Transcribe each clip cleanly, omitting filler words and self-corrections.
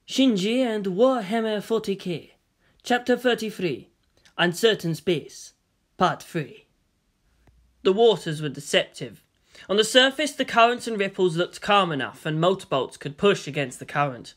Shinji and Warhammer40k, Chapter 33, Uncertain Space, Part 3. The waters were deceptive. On the surface, the currents and ripples looked calm enough and motorboats could push against the current.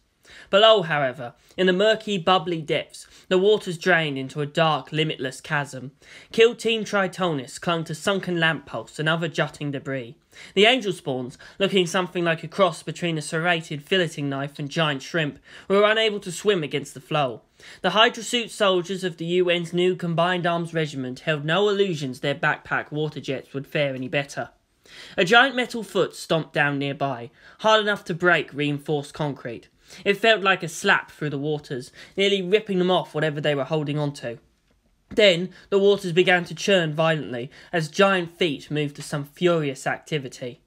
Below, however, in the murky, bubbly depths, the waters drained into a dark, limitless chasm. Killed Team Tritonis clung to sunken lampposts and other jutting debris. The angel spawns, looking something like a cross between a serrated filleting knife and giant shrimp, were unable to swim against the flow. The hydrosuit soldiers of the UN's new Combined Arms Regiment held no illusions their backpack water jets would fare any better. A giant metal foot stomped down nearby, hard enough to break reinforced concrete. It felt like a slap through the waters, nearly ripping them off whatever they were holding onto. Then the waters began to churn violently as giant feet moved to some furious activity.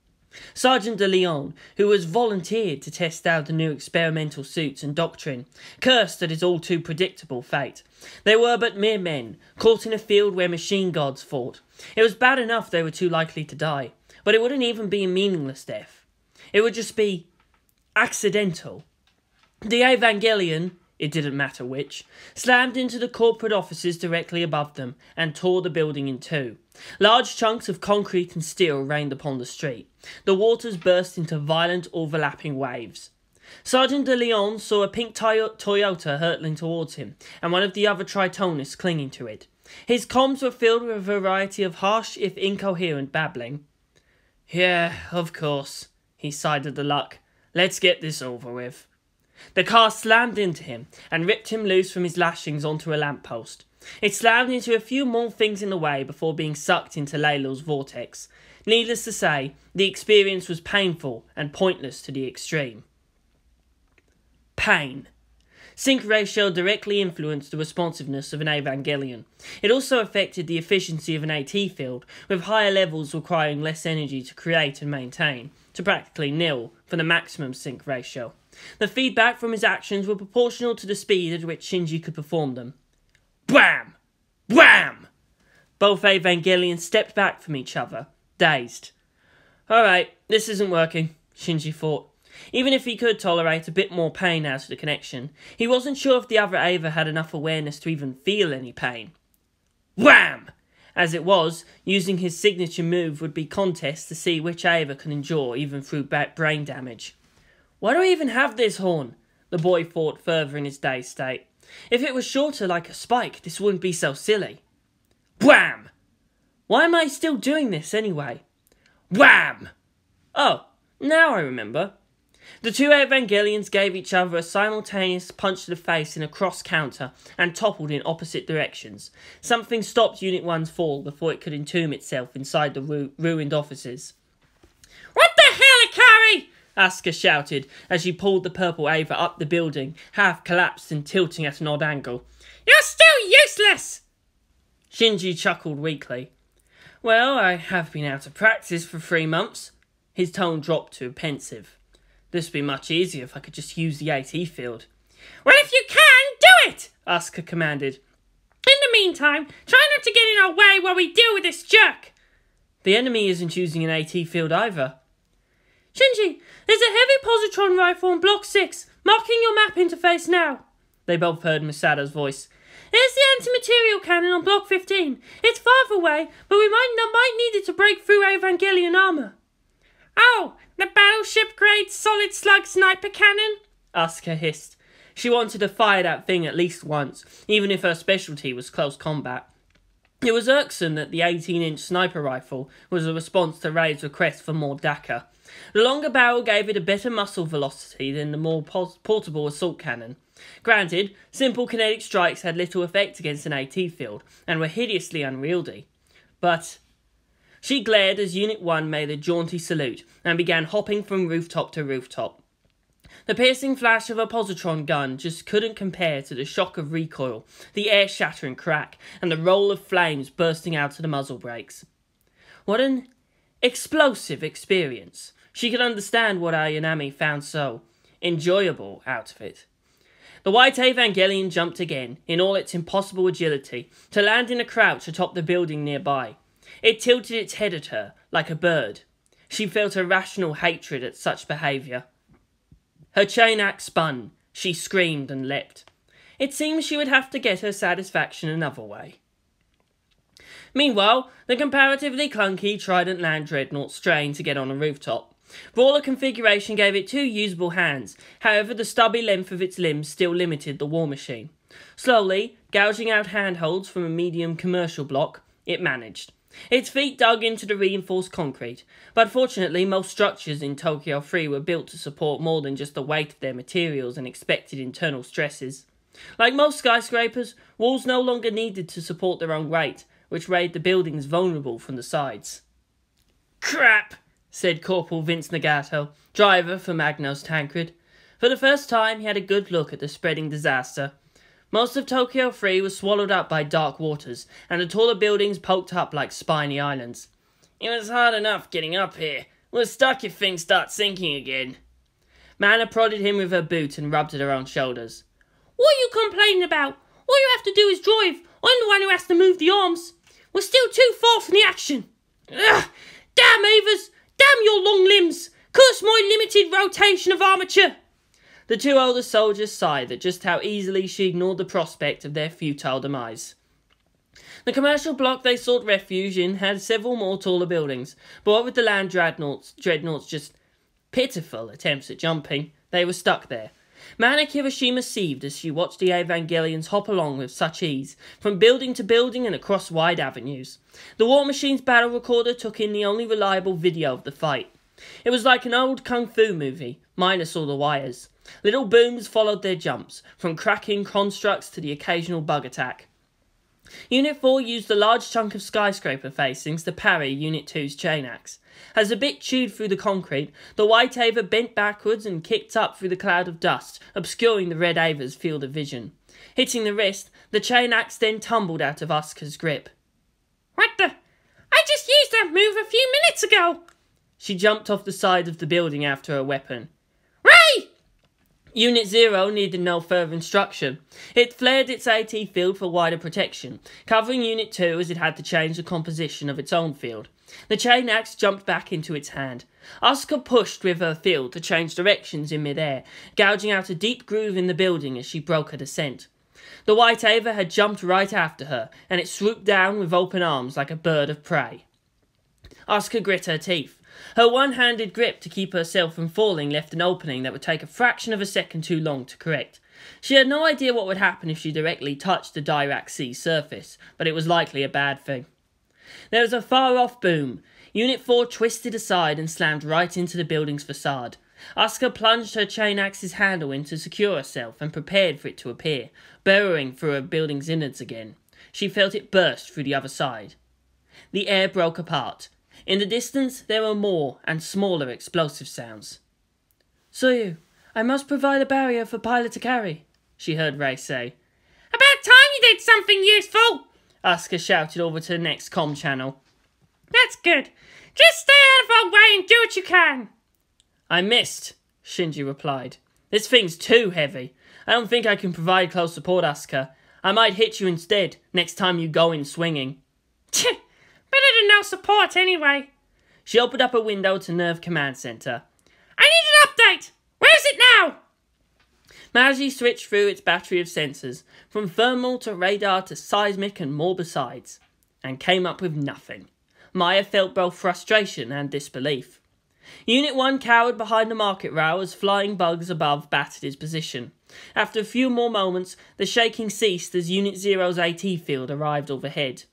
Sergeant De Leon, who was volunteered to test out the new experimental suits and doctrine, cursed at his all too predictable fate. They were but mere men, caught in a field where machine gods fought. It was bad enough they were too likely to die, but it wouldn't even be a meaningless death. It would just be accidental. The Evangelion, it didn't matter which, slammed into the corporate offices directly above them and tore the building in two. Large chunks of concrete and steel rained upon the street. The waters burst into violent, overlapping waves. Sergeant De Leon saw a pink Toyota hurtling towards him, and one of the other Tritonists clinging to it. His comms were filled with a variety of harsh, if incoherent, babbling. "Yeah, of course," he sighed at the luck. "Let's get this over with." The car slammed into him and ripped him loose from his lashings onto a lamppost. It slammed into a few more things in the way before being sucked into Leliel's vortex. Needless to say, the experience was painful and pointless to the extreme. Pain. Sync ratio directly influenced the responsiveness of an Evangelion. It also affected the efficiency of an AT field, with higher levels requiring less energy to create and maintain, to practically nil for the maximum sync ratio. The feedback from his actions were proportional to the speed at which Shinji could perform them. Wham! Wham! Both Evangelions stepped back from each other, dazed. Alright, this isn't working, Shinji thought. Even if he could tolerate a bit more pain out of the connection, he wasn't sure if the other Eva had enough awareness to even feel any pain. Wham! As it was, using his signature move would be contest to see which Eva could endure even through brain damage. Why do I even have this horn? The boy thought further in his dazed state. If it was shorter like a spike, this wouldn't be so silly. Wham! Why am I still doing this anyway? Wham! Oh, now I remember. The two Evangelions gave each other a simultaneous punch to the face in a cross counter and toppled in opposite directions. Something stopped Unit 1's fall before it could entomb itself inside the ruined offices. What the hell, Ikari? Asuka shouted as she pulled the purple Eva up the building, half collapsed and tilting at an odd angle. You're still useless! Shinji chuckled weakly. Well, I have been out of practice for 3 months. His tone dropped to pensive. This would be much easier if I could just use the AT field. Well, if you can, do it! Asuka commanded. In the meantime, try not to get in our way while we deal with this jerk. The enemy isn't using an AT field either. Shinji, there's a heavy positron rifle on Block 6, marking your map interface now. They both heard Masada's voice. There's the anti-material cannon on Block 15. It's farther away, but we might need it to break through Evangelion armor. Oh, the battleship-grade solid slug sniper cannon? Asuka hissed. She wanted to fire that thing at least once, even if her specialty was close combat. It was irksome that the 18-inch sniper rifle was a response to Ray's request for more Dakar. The longer barrel gave it a better muzzle velocity than the more portable assault cannon. Granted, simple kinetic strikes had little effect against an AT field, and were hideously unwieldy. But she glared as Unit 1 made a jaunty salute, and began hopping from rooftop to rooftop. The piercing flash of a positron gun just couldn't compare to the shock of recoil, the air-shattering crack, and the roll of flames bursting out of the muzzle brakes. What an explosive experience. She could understand what Ayanami found so enjoyable out of it. The white Evangelion jumped again, in all its impossible agility, to land in a crouch atop the building nearby. It tilted its head at her, like a bird. She felt irrational hatred at such behaviour. Her chain axe spun, She screamed and leapt. It seemed she would have to get her satisfaction another way. Meanwhile, the comparatively clunky Trident Land Dreadnought strained to get on a rooftop. Brawler configuration gave it 2 usable hands, however the stubby length of its limbs still limited the war machine. Slowly, gouging out handholds from a medium commercial block, it managed. Its feet dug into the reinforced concrete, but fortunately most structures in Tokyo 3 were built to support more than just the weight of their materials and expected internal stresses. Like most skyscrapers, walls no longer needed to support their own weight, which made the buildings vulnerable from the sides. "Crap," said Corporal Vince Nagato, driver for Magno's Tancred. For the first time, he had a good look at the spreading disaster. Most of Tokyo 3 was swallowed up by dark waters, and the taller buildings poked up like spiny islands. "It was hard enough getting up here. We're stuck if things start sinking again." Mana prodded him with her boot and rubbed at her own shoulders. "What are you complaining about? All you have to do is drive. I'm the one who has to move the arms. We're still too far from the action. Ugh! Damn Avers! Damn your long limbs! Curse my limited rotation of armature!" The 2 older soldiers sighed at just how easily she ignored the prospect of their futile demise. The commercial block they sought refuge in had several more taller buildings, but what with the land dreadnoughts just pitiful attempts at jumping, they were stuck there. Mana Kirishima seethed as she watched the Evangelions hop along with such ease, from building to building and across wide avenues. The War Machine's battle recorder took in the only reliable video of the fight. It was like an old kung fu movie, minus all the wires. Little booms followed their jumps, from cracking constructs to the occasional bug attack. Unit 4 used a large chunk of skyscraper facings to parry Unit 2's chain axe. As the bit chewed through the concrete, the White Ava bent backwards and kicked up through the cloud of dust, obscuring the Red Ava's field of vision. Hitting the wrist, the chain axe then tumbled out of Asuka's grip. "What the? I just used that move a few minutes ago!" She jumped off the side of the building after her weapon. "Ray!" Unit 0 needed no further instruction. It flared its AT field for wider protection, covering Unit 2 as it had to change the composition of its own field. The chain axe jumped back into its hand. Asuka pushed with her field to change directions in midair, gouging out a deep groove in the building as she broke her descent. The White Ava had jumped right after her, and it swooped down with open arms like a bird of prey. Asuka grit her teeth. Her one-handed grip to keep herself from falling left an opening that would take a fraction of a second too long to correct. She had no idea what would happen if she directly touched the Dirac Sea surface, but it was likely a bad thing. There was a far-off boom. Unit 4 twisted aside and slammed right into the building's facade. Asuka plunged her chain axe's handle in to secure herself and prepared for it to appear, burrowing through a building's innards again. She felt it burst through the other side. The air broke apart. In the distance, there were more and smaller explosive sounds. "Soyu, I must provide a barrier for pilot to carry," she heard Ray say. "About time you did something useful!" Asuka shouted over to the next comm channel. "That's good. Just stay out of our way and do what you can." "I missed," Shinji replied. "This thing's too heavy. I don't think I can provide close support, Asuka. I might hit you instead, next time you go in swinging." "Better than no support anyway." She opened up a window to NERV Command Center. "I need an update! Where's it now?" Magi switched through its battery of sensors, from thermal to radar to seismic and more besides, and came up with nothing. Maya felt both frustration and disbelief. Unit 1 cowered behind the market row as flying bugs above battered his position. After a few more moments, the shaking ceased as Unit 0's AT field arrived overhead.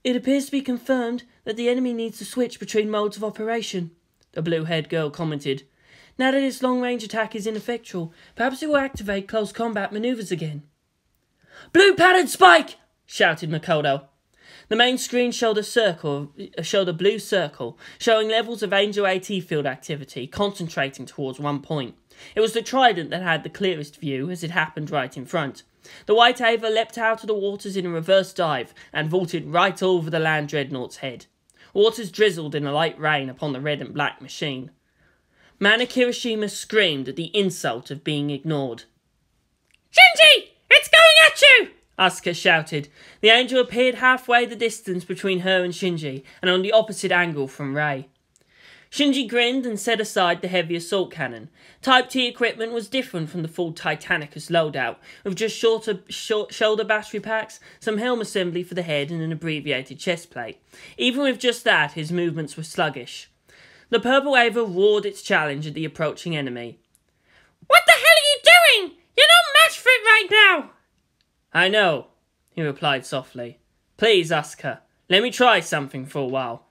"It appears to be confirmed that the enemy needs to switch between modes of operation," the blue-haired girl commented. "Now that its long-range attack is ineffectual, perhaps it will activate close combat maneuvers again." "Blue-patterned spike!" shouted Makoto. The main screen showed a blue circle, showing levels of Angel AT field activity concentrating towards one point. It was the Trident that had the clearest view, as it happened right in front. The White Ava leapt out of the waters in a reverse dive and vaulted right over the land dreadnought's head. Waters drizzled in a light rain upon the red and black machine. Mana Kirishima screamed at the insult of being ignored. "Shinji! It's going at you!" Asuka shouted. The angel appeared halfway the distance between her and Shinji, and on the opposite angle from Ray. Shinji grinned and set aside the heavy assault cannon. Type T equipment was different from the full Titanicus loadout, with just shoulder battery packs, some helm assembly for the head and an abbreviated chest plate. Even with just that, his movements were sluggish. The Purple Ava roared its challenge at the approaching enemy. "What the hell are you doing? You're no match for it right now!" "I know," he replied softly. "Please, Asuka, let me try something for a while."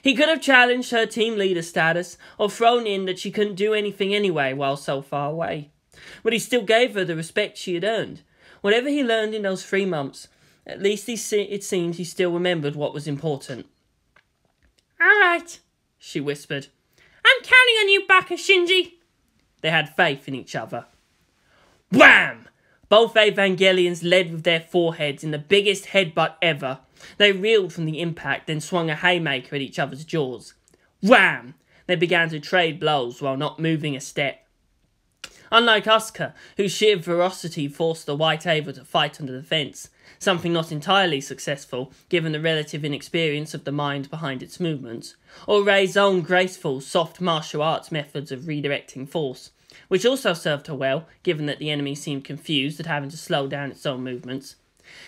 He could have challenged her team leader status, or thrown in that she couldn't do anything anyway while so far away. But he still gave her the respect she had earned. Whatever he learned in those 3 months, at least it seemed he still remembered what was important. "All right," she whispered. "I'm counting on you, Baka Shinji." They had faith in each other. Wham! Both Evangelions led with their foreheads in the biggest headbutt ever. They reeled from the impact, then swung a haymaker at each other's jaws. Wham! They began to trade blows while not moving a step. Unlike Asuka, whose sheer ferocity forced the White Ava to fight under the fence, something not entirely successful given the relative inexperience of the mind behind its movements, or Rei's own graceful, soft martial arts methods of redirecting force, which also served her well, given that the enemy seemed confused at having to slow down its own movements.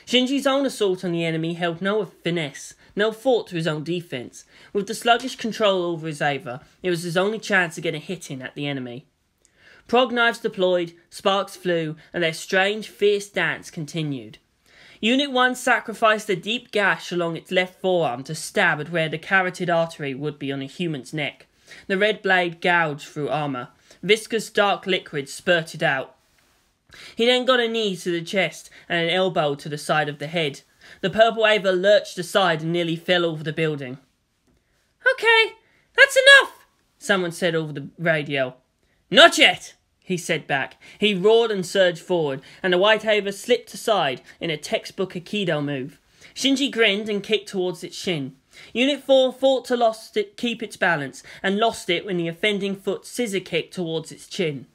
Shinji's own assault on the enemy held no finesse, no thought to his own defence. With the sluggish control over his Ava, it was his only chance of getting a hit in at the enemy. Prog knives deployed, sparks flew, and their strange, fierce dance continued. Unit 1 sacrificed a deep gash along its left forearm to stab at where the carotid artery would be on a human's neck. The red blade gouged through armour. Viscous dark liquid spurted out. He then got a knee to the chest and an elbow to the side of the head. The Purple Ava lurched aside and nearly fell over the building. "Okay, that's enough," someone said over the radio. "Not yet," he said back. He roared and surged forward, and the White Ava slipped aside in a textbook Aikido move. Shinji grinned and kicked towards its shin. Unit 4 fought to keep its balance, and lost it when the offending foot scissor kicked towards its chin.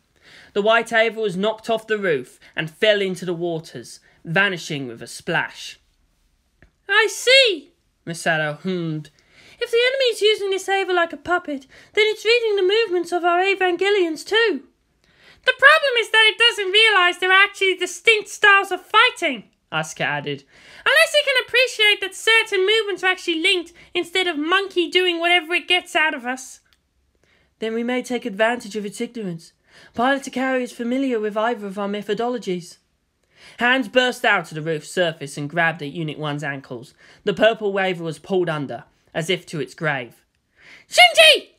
The White Ava was knocked off the roof and fell into the waters, vanishing with a splash. "I see," Masato hummed. "If the enemy is using this Ava like a puppet, then it's reading the movements of our Evangelions too. The problem is that it doesn't realise there are actually distinct styles of fighting," Asuka added. "Unless it can appreciate that certain movements are actually linked instead of monkey doing whatever it gets out of us." "Then we may take advantage of its ignorance. Pilot Ikari is familiar with either of our methodologies." Hands burst out to the roof's surface and grabbed at Unit 1's ankles. The Purple Ava was pulled under, as if to its grave. "Shinji!"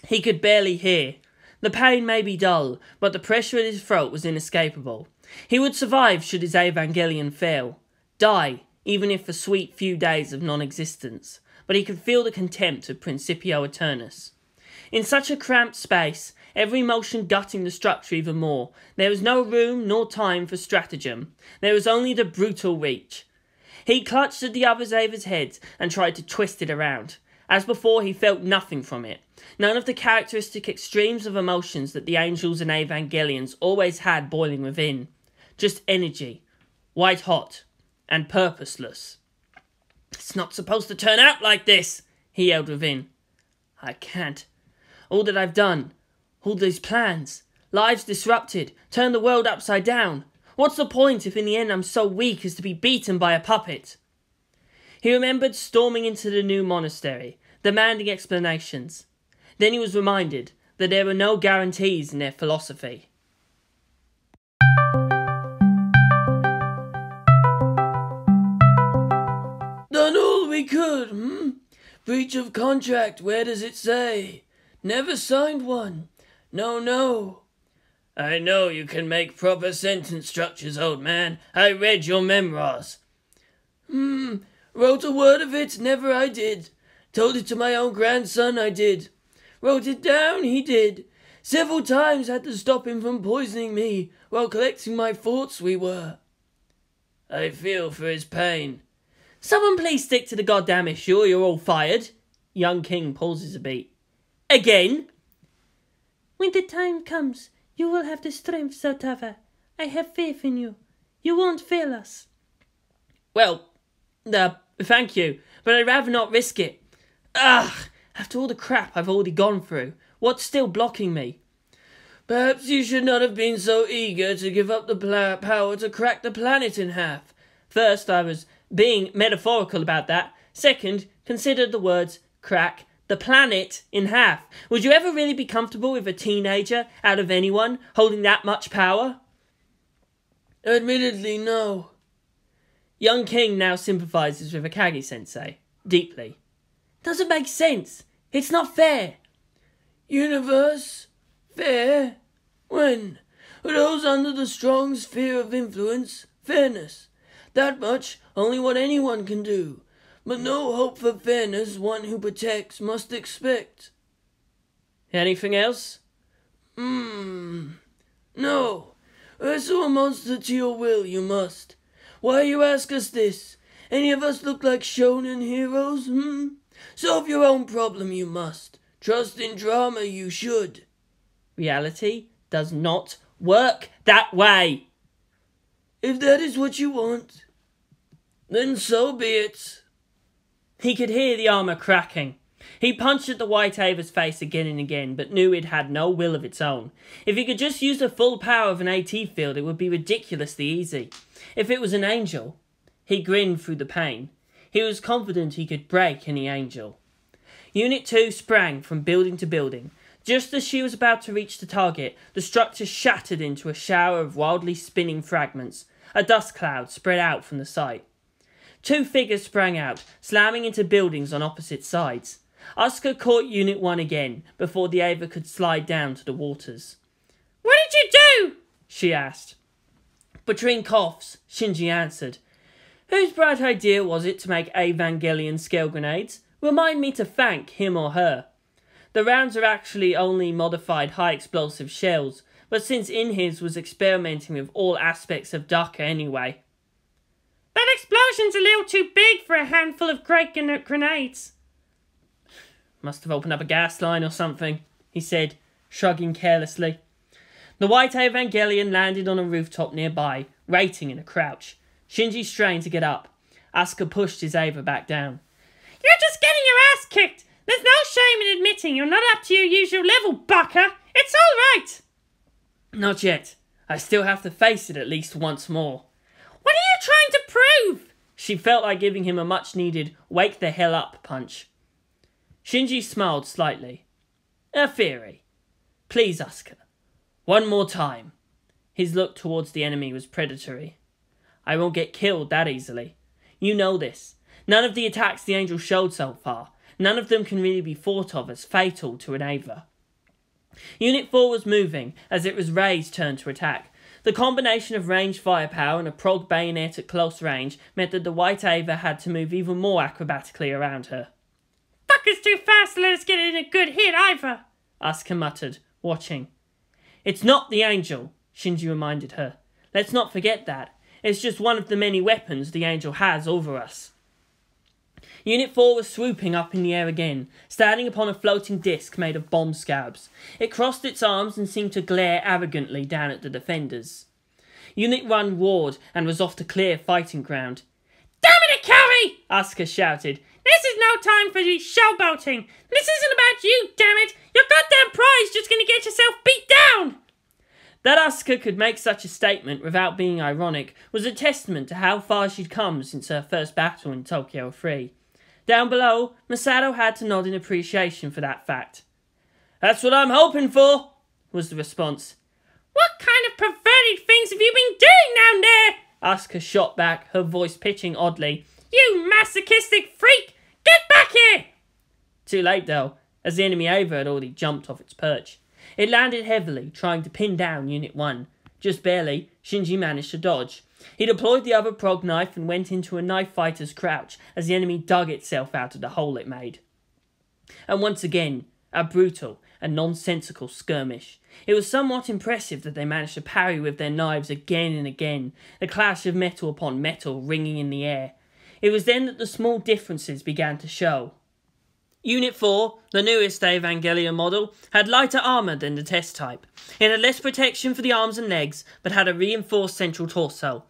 He could barely hear. The pain may be dull, but the pressure at his throat was inescapable. He would survive should his Evangelion fail. Die, even if for sweet few days of non-existence. But he could feel the contempt of Principio Eternus. In such a cramped space, every motion gutting the structure even more, there was no room nor time for stratagem. There was only the brutal reach. He clutched at the other Ava's head and tried to twist it around. As before, he felt nothing from it. None of the characteristic extremes of emotions that the angels and Evangelions always had boiling within. Just energy, white hot, and purposeless. "It's not supposed to turn out like this," he yelled within. "I can't. All that I've done, all these plans, lives disrupted, turned the world upside down. What's the point if in the end I'm so weak as to be beaten by a puppet?" He remembered storming into the new monastery, demanding explanations. Then he was reminded that there were no guarantees in their philosophy. "Done all we could, Breach of contract, where does it say? Never signed one. No. "I know you can make proper sentence structures, old man. I read your memoirs." Wrote a word of it, never I did. Told it to my own grandson, I did. Wrote it down, he did. Several times had to stop him from poisoning me, while collecting my thoughts we were." "I feel for his pain." "Someone please stick to the goddamn issue or you're all fired." Young King pauses a beat. "Again?" "When the time comes, you will have the strength, Sotava. I have faith in you. You won't fail us." Well, thank you, but I'd rather not risk it. After all the crap I've already gone through, what's still blocking me? Perhaps you should not have been so eager to give up the power to crack the planet in half. First, I was being metaphorical about that. Second, consider the words crack the planet in half. Would you ever really be comfortable with a teenager, out of anyone, holding that much power? Admittedly, no. Young King now sympathises with Akagi-sensei, deeply. Doesn't make sense. It's not fair. Universe? Fair? When? Those under the strong sphere of influence? Fairness. That much, only what anyone can do. But no hope for fairness one who protects must expect. Anything else? No. Wrestle a monster to your will, you must. Why you ask us this? Any of us look like shonen heroes, Solve your own problem, you must. Trust in drama, you should. Reality does not work that way. If that is what you want, then so be it. He could hear the armour cracking. He punched at the White Ava's face again and again, but knew it had no will of its own. If he could just use the full power of an AT field, it would be ridiculously easy. If it was an angel, he grinned through the pain. He was confident he could break any angel. Unit 2 sprang from building to building. Just as she was about to reach the target, the structure shattered into a shower of wildly spinning fragments. A dust cloud spread out from the site. 2 figures sprang out, slamming into buildings on opposite sides. Asuka caught Unit 1 again, before the Ava could slide down to the waters. What did you do? She asked. Between coughs, Shinji answered. Whose bright idea was it to make Evangelion scale grenades? Remind me to thank him or her. The rounds are actually only modified high explosive shells, but since Inhis was experimenting with all aspects of Daka anyway. That explosion's a little too big for a handful of great grenades. Must have opened up a gas line or something, he said, shrugging carelessly. The White Evangelion landed on a rooftop nearby, rating in a crouch. Shinji strained to get up. Asuka pushed his Ava back down. You're just getting your ass kicked. There's no shame in admitting you're not up to your usual level, Baka. It's all right. Not yet. I still have to face it at least once more. What are you trying to prove? She felt like giving him a much-needed wake the hell up punch. Shinji smiled slightly. A theory. Please, Asuka. One more time. His look towards the enemy was predatory. I won't get killed that easily. You know this. None of the attacks the Angel showed so far, none of them can really be thought of as fatal to an Ava. Unit 4 was moving, as it was Ray's turn to attack. The combination of ranged firepower and a prog bayonet at close range meant that the White Ava had to move even more acrobatically around her. Fucker's too fast to let us get in a good hit either, Asuka muttered, watching. It's not the Angel, Shinji reminded her. Let's not forget that. It's just one of the many weapons the Angel has over us. Unit 4 was swooping up in the air again, standing upon a floating disc made of bomb scabs. It crossed its arms and seemed to glare arrogantly down at the defenders. Unit 1 roared and was off to clear fighting ground. Damn it, Akari! Asuka shouted. This is no time for you showboating. This isn't about you, damn it. Your goddamn pride's just gonna get yourself beat down. That Asuka could make such a statement without being ironic was a testament to how far she'd come since her first battle in Tokyo 3. Down below, Masato had to nod in appreciation for that fact. That's what I'm hoping for, was the response. What kind of perverted things have you been doing down there? Asuka shot back, her voice pitching oddly. You masochistic freak! Get back here! Too late though, as the enemy Ava had already jumped off its perch. It landed heavily, trying to pin down Unit 1. Just barely, Shinji managed to dodge. He deployed the other prog knife and went into a knife fighter's crouch as the enemy dug itself out of the hole it made. And once again, a brutal and nonsensical skirmish. It was somewhat impressive that they managed to parry with their knives again and again, the clash of metal upon metal ringing in the air. It was then that the small differences began to show. Unit 4, the newest Evangelion model, had lighter armour than the test type. It had less protection for the arms and legs, but had a reinforced central torso.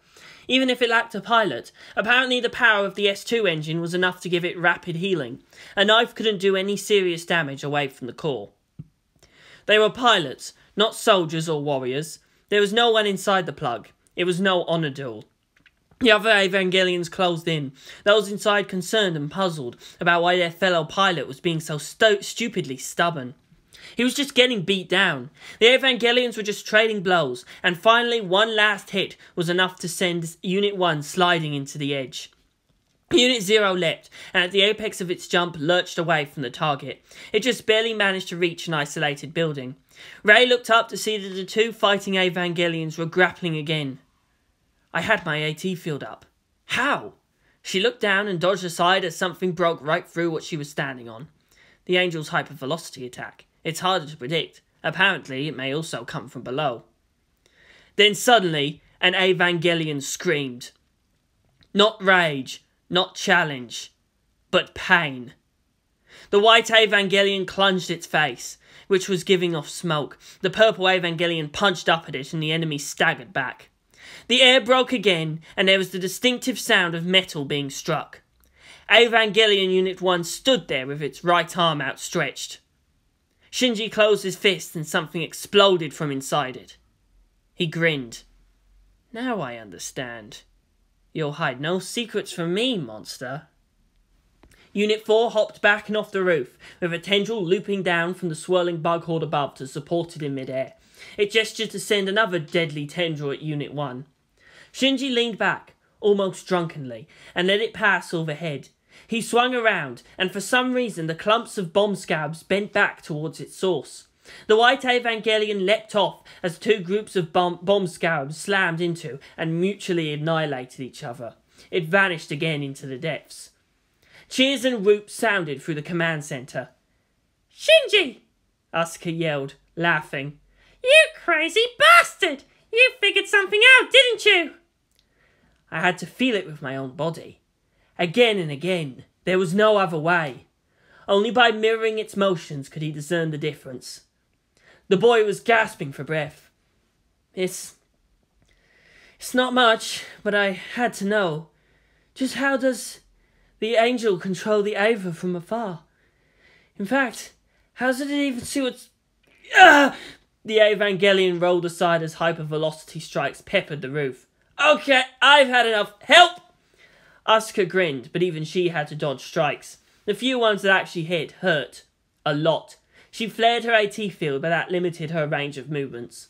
Even if it lacked a pilot, apparently the power of the S2 engine was enough to give it rapid healing. A knife couldn't do any serious damage away from the core. They were pilots, not soldiers or warriors. There was no one inside the plug. It was no honor duel. The other Evangelions closed in, those inside concerned and puzzled about why their fellow pilot was being so stupidly stubborn. He was just getting beat down. The Evangelions were just trading blows, and finally one last hit was enough to send Unit 1 sliding into the edge. Unit 0 leapt, and at the apex of its jump lurched away from the target. It just barely managed to reach an isolated building. Ray looked up to see that the two fighting Evangelions were grappling again. I had my AT field up. How? She looked down and dodged aside as something broke right through what she was standing on. The Angel's hypervelocity attack. It's harder to predict. Apparently, it may also come from below. Then suddenly, an Evangelion screamed. Not rage, not challenge, but pain. The white Evangelion plunged its face, which was giving off smoke. The purple Evangelion punched up at it and the enemy staggered back. The air broke again, and there was the distinctive sound of metal being struck. Evangelion Unit 1 stood there with its right arm outstretched. Shinji closed his fist and something exploded from inside it. He grinned. Now I understand. You'll hide no secrets from me, monster. Unit 4 hopped back and off the roof, with a tendril looping down from the swirling bug horde above to support it in midair. It gestured to send another deadly tendril at Unit 1. Shinji leaned back, almost drunkenly, and let it pass overhead. He swung around, and for some reason the clumps of bomb scabs bent back towards its source. The white Evangelion leapt off as two groups of bomb scabs slammed into and mutually annihilated each other. It vanished again into the depths. Cheers and whoops sounded through the command center. Shinji! Asuka yelled, laughing. You crazy bastard! You figured something out, didn't you? I had to feel it with my own body. Again and again. There was no other way. Only by mirroring its motions could he discern the difference. The boy was gasping for breath. It's not much, but I had to know. Just how does the angel control the Ava from afar? In fact, how does it even see what's... The Evangelion rolled aside as hypervelocity strikes peppered the roof. Okay, I've had enough. Help! Asuka grinned, but even she had to dodge strikes. The few ones that actually hit hurt. A lot. She flared her AT field, but that limited her range of movements.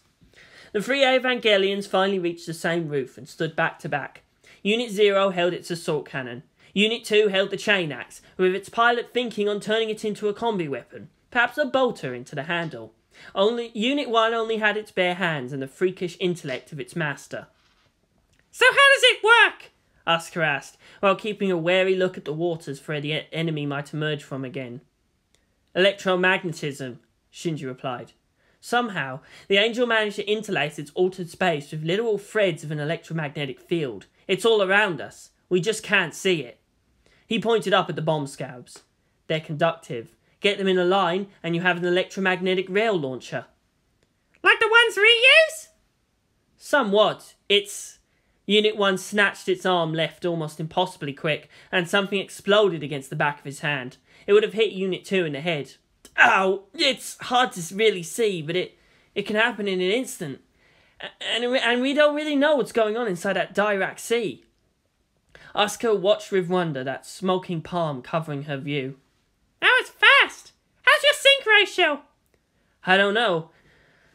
The three Evangelions finally reached the same roof and stood back to back. Unit 0 held its assault cannon. Unit 2 held the chain axe, with its pilot thinking on turning it into a combi weapon, perhaps a bolter into the handle. Unit 1 only had its bare hands and the freakish intellect of its master. So how does it work? Asuka asked, while keeping a wary look at the waters for where the enemy might emerge from again. Electromagnetism, Shinji replied. Somehow, the angel managed to interlace its altered space with literal threads of an electromagnetic field. It's all around us. We just can't see it. He pointed up at the bomb scabs. They're conductive. Get them in a line, and you have an electromagnetic rail launcher. Like the ones we use? Somewhat. Unit 1 snatched its arm left almost impossibly quick, and something exploded against the back of his hand. It would have hit Unit 2 in the head. Ow! It's hard to really see, but it can happen in an instant. And we don't really know what's going on inside that Dirac Sea. Asuka watched with wonder that smoking palm covering her view. That was fast! How's your sync ratio? I don't know,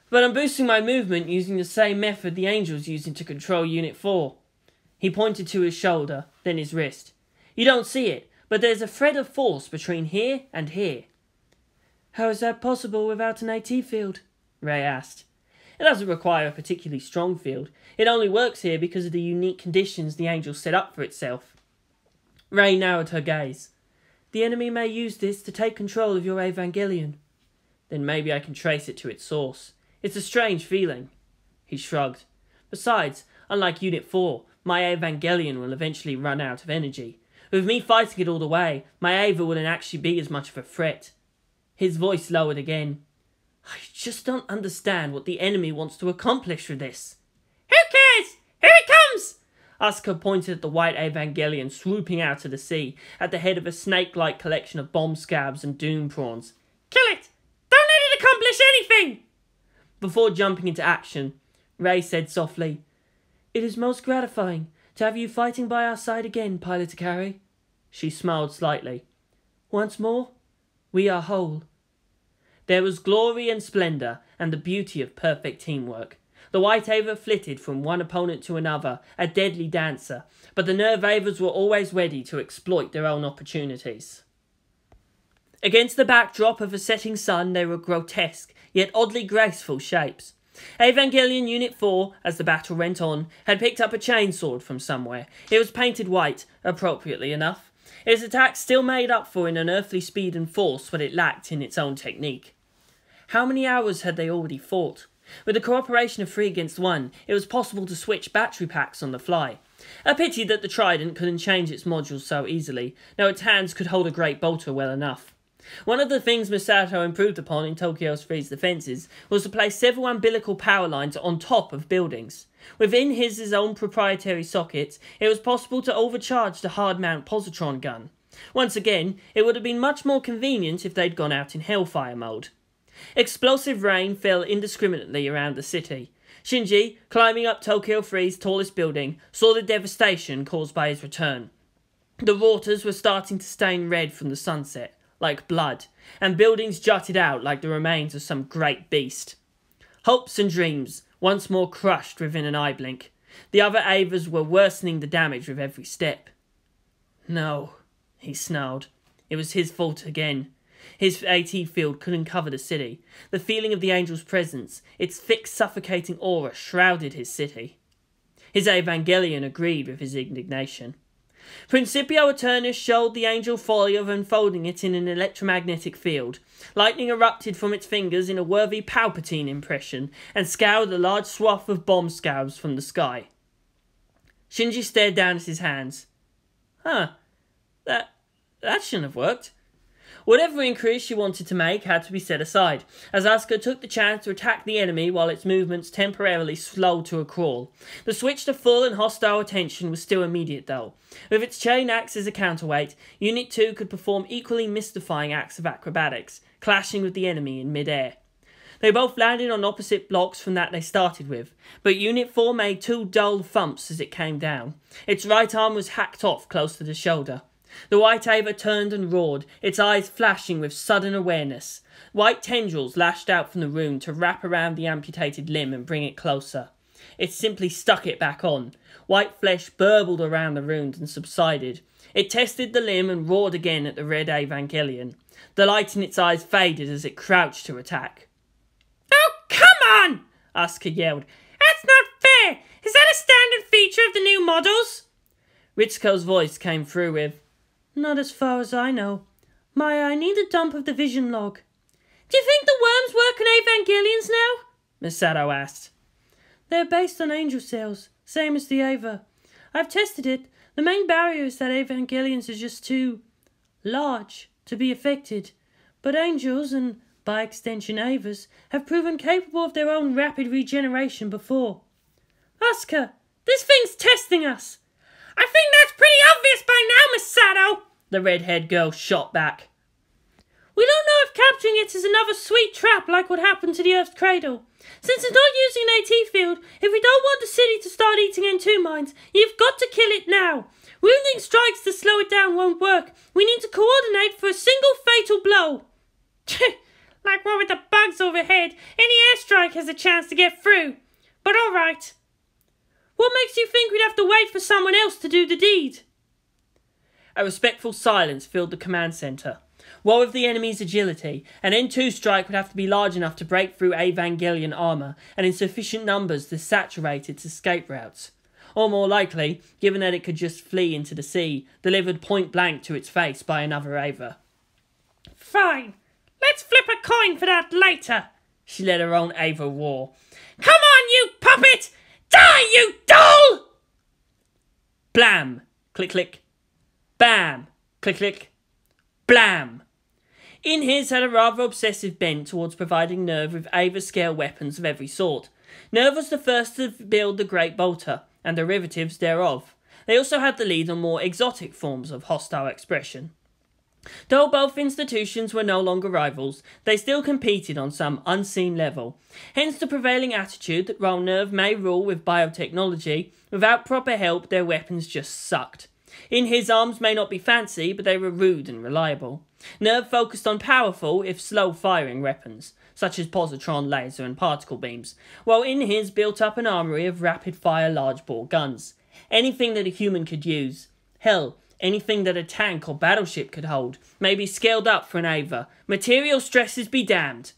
but I'm boosting my movement using the same method the Angel's using to control Unit 4. He pointed to his shoulder, then his wrist. You don't see it, but there's a thread of force between here and here. How is that possible without an AT field? Ray asked. It doesn't require a particularly strong field. It only works here because of the unique conditions the Angel set up for itself. Ray narrowed her gaze. The enemy may use this to take control of your Evangelion. Then maybe I can trace it to its source. It's a strange feeling. He shrugged. Besides, unlike Unit 4, my Evangelion will eventually run out of energy. With me fighting it all the way, my Ava wouldn't actually be as much of a threat. His voice lowered again. I just don't understand what the enemy wants to accomplish with this. Who cares? Here it comes! Asuka pointed at the white Evangelion swooping out of the sea, at the head of a snake-like collection of bomb scabs and doom prawns. Kill it! Don't let it accomplish anything! Before jumping into action, Ray said softly, "It is most gratifying to have you fighting by our side again, Pilot Akari." She smiled slightly. "Once more, we are whole." There was glory and splendour, and the beauty of perfect teamwork. The White Ava flitted from one opponent to another, a deadly dancer, but the NERV Avas were always ready to exploit their own opportunities. Against the backdrop of a setting sun, they were grotesque, yet oddly graceful shapes. Evangelion Unit 4, as the battle went on, had picked up a chainsword from somewhere. It was painted white, appropriately enough. Its attack still made up for in unearthly speed and force what it lacked in its own technique. How many hours had they already fought? With the cooperation of 3 against 1, it was possible to switch battery packs on the fly. A pity that the Trident couldn't change its modules so easily, though its hands could hold a great bolter well enough. One of the things Masato improved upon in Tokyo 3's defences was to place several umbilical power lines on top of buildings. Within his own proprietary sockets, it was possible to overcharge the hard-mount positron gun. Once again, it would have been much more convenient if they'd gone out in Hellfire mode. Explosive rain fell indiscriminately around the city. Shinji, climbing up Tokyo 3's tallest building, saw the devastation caused by his return. The waters were starting to stain red from the sunset, like blood, and buildings jutted out like the remains of some great beast. Hopes and dreams, once more crushed within an eye blink. The other Avas were worsening the damage with every step. "No," he snarled. It was his fault again. His AT field couldn't cover the city. The feeling of the Angel's presence, its thick suffocating aura, shrouded his city. His Evangelion agreed with his indignation. Principio Eternus showed the Angel folly of unfolding it in an electromagnetic field. Lightning erupted from its fingers in a worthy Palpatine impression, and scoured a large swath of bomb scabs from the sky. Shinji stared down at his hands. That shouldn't have worked. Whatever increase she wanted to make had to be set aside, as Asuka took the chance to attack the enemy while its movements temporarily slowed to a crawl. The switch to full and hostile attention was still immediate though. With its chain axe as a counterweight, Unit 2 could perform equally mystifying acts of acrobatics, clashing with the enemy in mid-air. They both landed on opposite blocks from that they started with, but Unit 4 made 2 dull thumps as it came down. Its right arm was hacked off close to the shoulder. The White Ava turned and roared, its eyes flashing with sudden awareness. White tendrils lashed out from the wound to wrap around the amputated limb and bring it closer. It simply stuck it back on. White flesh burbled around the wound and subsided. It tested the limb and roared again at the red Evangelion. The light in its eyes faded as it crouched to attack. "Oh, come on!" Asuka yelled. "That's not fair! Is that a standard feature of the new models?" Ritsuko's voice came through with, "Not as far as I know. Maya, I need a dump of the vision log." "Do you think the worms work on Evangelions now?" Masato asked. "They're based on angel cells, same as the Ava. I've tested it. The main barrier is that Evangelions are just too large to be affected. But angels, and by extension Avas, have proven capable of their own rapid regeneration before." "Asuka, this thing's testing us." "I think that's pretty obvious by now, Masato," the red-haired girl shot back. "We don't know if capturing it is another sweet trap like what happened to the Earth's cradle. Since it's not using an AT field, if we don't want the city to start eating N2 mines, you've got to kill it now. Wounding strikes to slow it down won't work. We need to coordinate for a single fatal blow." "Like what with the bugs overhead, any airstrike has a chance to get through. But all right. What makes you think we'd have to wait for someone else to do the deed?" A respectful silence filled the command centre. What with the enemy's agility, an N2 strike would have to be large enough to break through Evangelion armour, and in sufficient numbers to saturate its escape routes. Or more likely, given that it could just flee into the sea, delivered point blank to its face by another Ava. "Fine. Let's flip a coin for that later." She let her own Ava roar. "Come on, you puppet! Die, you doll!" Blam! Click, click. Bam! Click, click. Blam! In his had a rather obsessive bent towards providing NERV with Ava-scale weapons of every sort. NERV was the first to build the Great Bolter, and derivatives thereof. They also had the lead on more exotic forms of hostile expression. Though both institutions were no longer rivals, they still competed on some unseen level. Hence the prevailing attitude that while NERV may rule with biotechnology, without proper help their weapons just sucked. In his arms may not be fancy, but they were rude and reliable. NERV focused on powerful, if slow-firing weapons, such as positron laser and particle beams, while in his built up an armoury of rapid-fire large-bore guns. Anything that a human could use. Hell, anything that a tank or battleship could hold may be scaled up for an Ava. Material stresses be damned.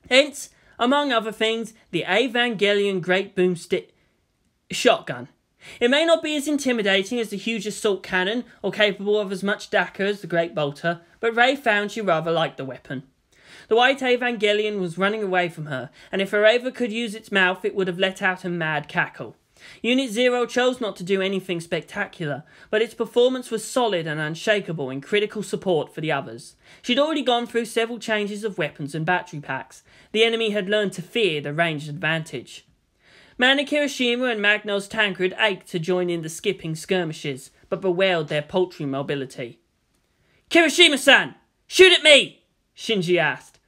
Hence, among other things, the Evangelion Great Boomstick shotgun. It may not be as intimidating as the huge assault cannon or capable of as much dakka as the Great Bolter, but Ray found she rather liked the weapon. The white Evangelion was running away from her, and if her Ava could use its mouth it would have let out a mad cackle. Unit 0 chose not to do anything spectacular, but its performance was solid and unshakable in critical support for the others. She'd already gone through several changes of weapons and battery packs. The enemy had learned to fear the ranged advantage. Manic Hiroshima and Magnos Tancred ached to join in the skipping skirmishes, but bewailed their paltry mobility. "Kirishima-san! Shoot at me!" Shinji asked.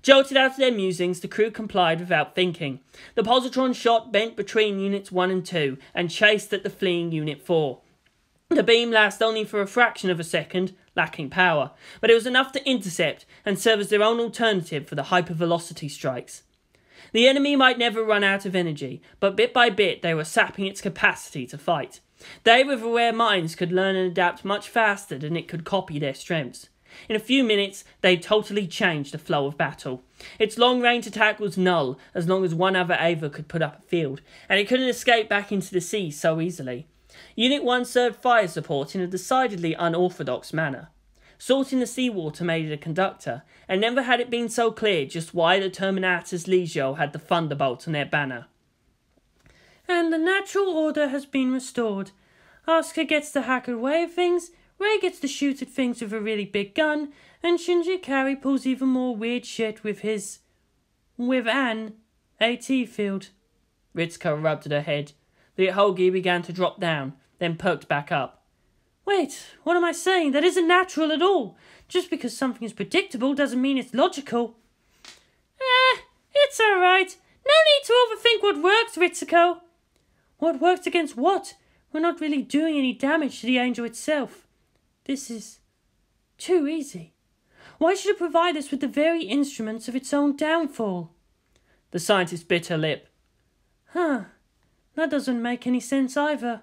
Jolted out of their musings, the crew complied without thinking. The positron shot bent between Units 1 and 2 and chased at the fleeing Unit 4. The beam lasted only for a fraction of a second, lacking power, but it was enough to intercept and serve as their own alternative for the hypervelocity strikes. The enemy might never run out of energy, but bit by bit they were sapping its capacity to fight. They with aware minds could learn and adapt much faster than it could copy their strengths. In a few minutes, they totally changed the flow of battle. Its long-range attack was null, as long as one other Ava could put up a field, and it couldn't escape back into the sea so easily. Unit 1 served fire support in a decidedly unorthodox manner. Salting the seawater made it a conductor, and never had it been so clear just why the Terminatus Legio had the Thunderbolt on their banner. And the natural order has been restored. Asuka gets the hacker way of things, Ray gets to shoot at things with a really big gun, and Shinji Ikari pulls even more weird shit with an AT field. Ritsuko rubbed at her head. The Hoagie began to drop down, then perked back up. Wait, what am I saying? That isn't natural at all. Just because something is predictable doesn't mean it's logical. It's alright. No need to overthink what works, Ritsuko. What works against what? We're not really doing any damage to the angel itself. This is too easy. Why should it provide us with the very instruments of its own downfall? The scientist bit her lip. That doesn't make any sense either.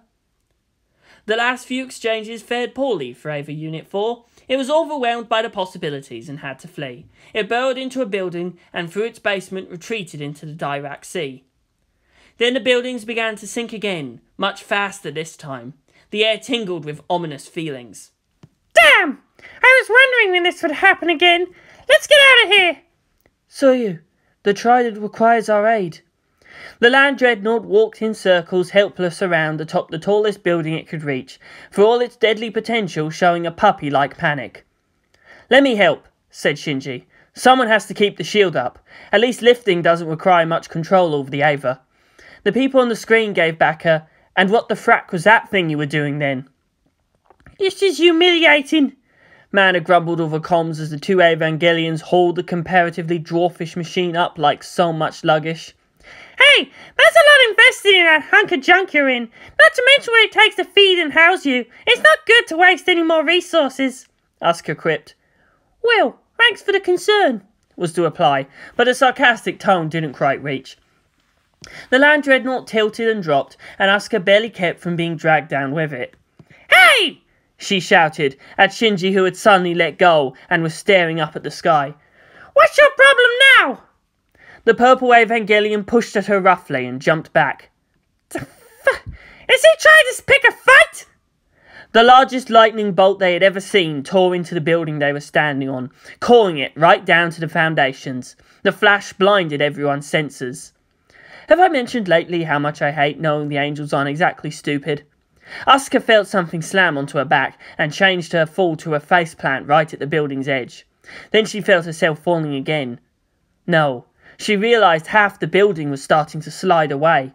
The last few exchanges fared poorly for Ava Unit 4. It was overwhelmed by the possibilities and had to flee. It burrowed into a building and through its basement retreated into the Dirac Sea. Then the buildings began to sink again, much faster this time. The air tingled with ominous feelings. Damn! I was wondering when this would happen again. Let's get out of here! Soyu, the Trident requires our aid. The land dreadnought walked in circles, helpless around atop the tallest building it could reach, for all its deadly potential showing a puppy-like panic. Let me help, said Shinji. Someone has to keep the shield up. At least lifting doesn't require much control over the Ava. The people on the screen gave back a, and what the frack was that thing you were doing then? This is humiliating, Mana grumbled over comms as the two Evangelions hauled the comparatively dwarfish machine up like so much luggage. Hey, that's a lot invested in that hunk of junk you're in. Not to mention what it takes to feed and house you. It's not good to waste any more resources, Asuka quipped. Well, thanks for the concern, was the reply, but the sarcastic tone didn't quite reach. The land dreadnought tilted and dropped, and Asuka barely kept from being dragged down with it. Hey! She shouted at Shinji, who had suddenly let go and was staring up at the sky. What's your problem now? The purple Evangelion pushed at her roughly and jumped back. Is he trying to pick a fight? The largest lightning bolt they had ever seen tore into the building they were standing on, cawing it right down to the foundations. The flash blinded everyone's senses. Have I mentioned lately how much I hate knowing the angels aren't exactly stupid? Asuka felt something slam onto her back and changed her fall to a faceplant right at the building's edge. Then she felt herself falling again. No, she realised half the building was starting to slide away.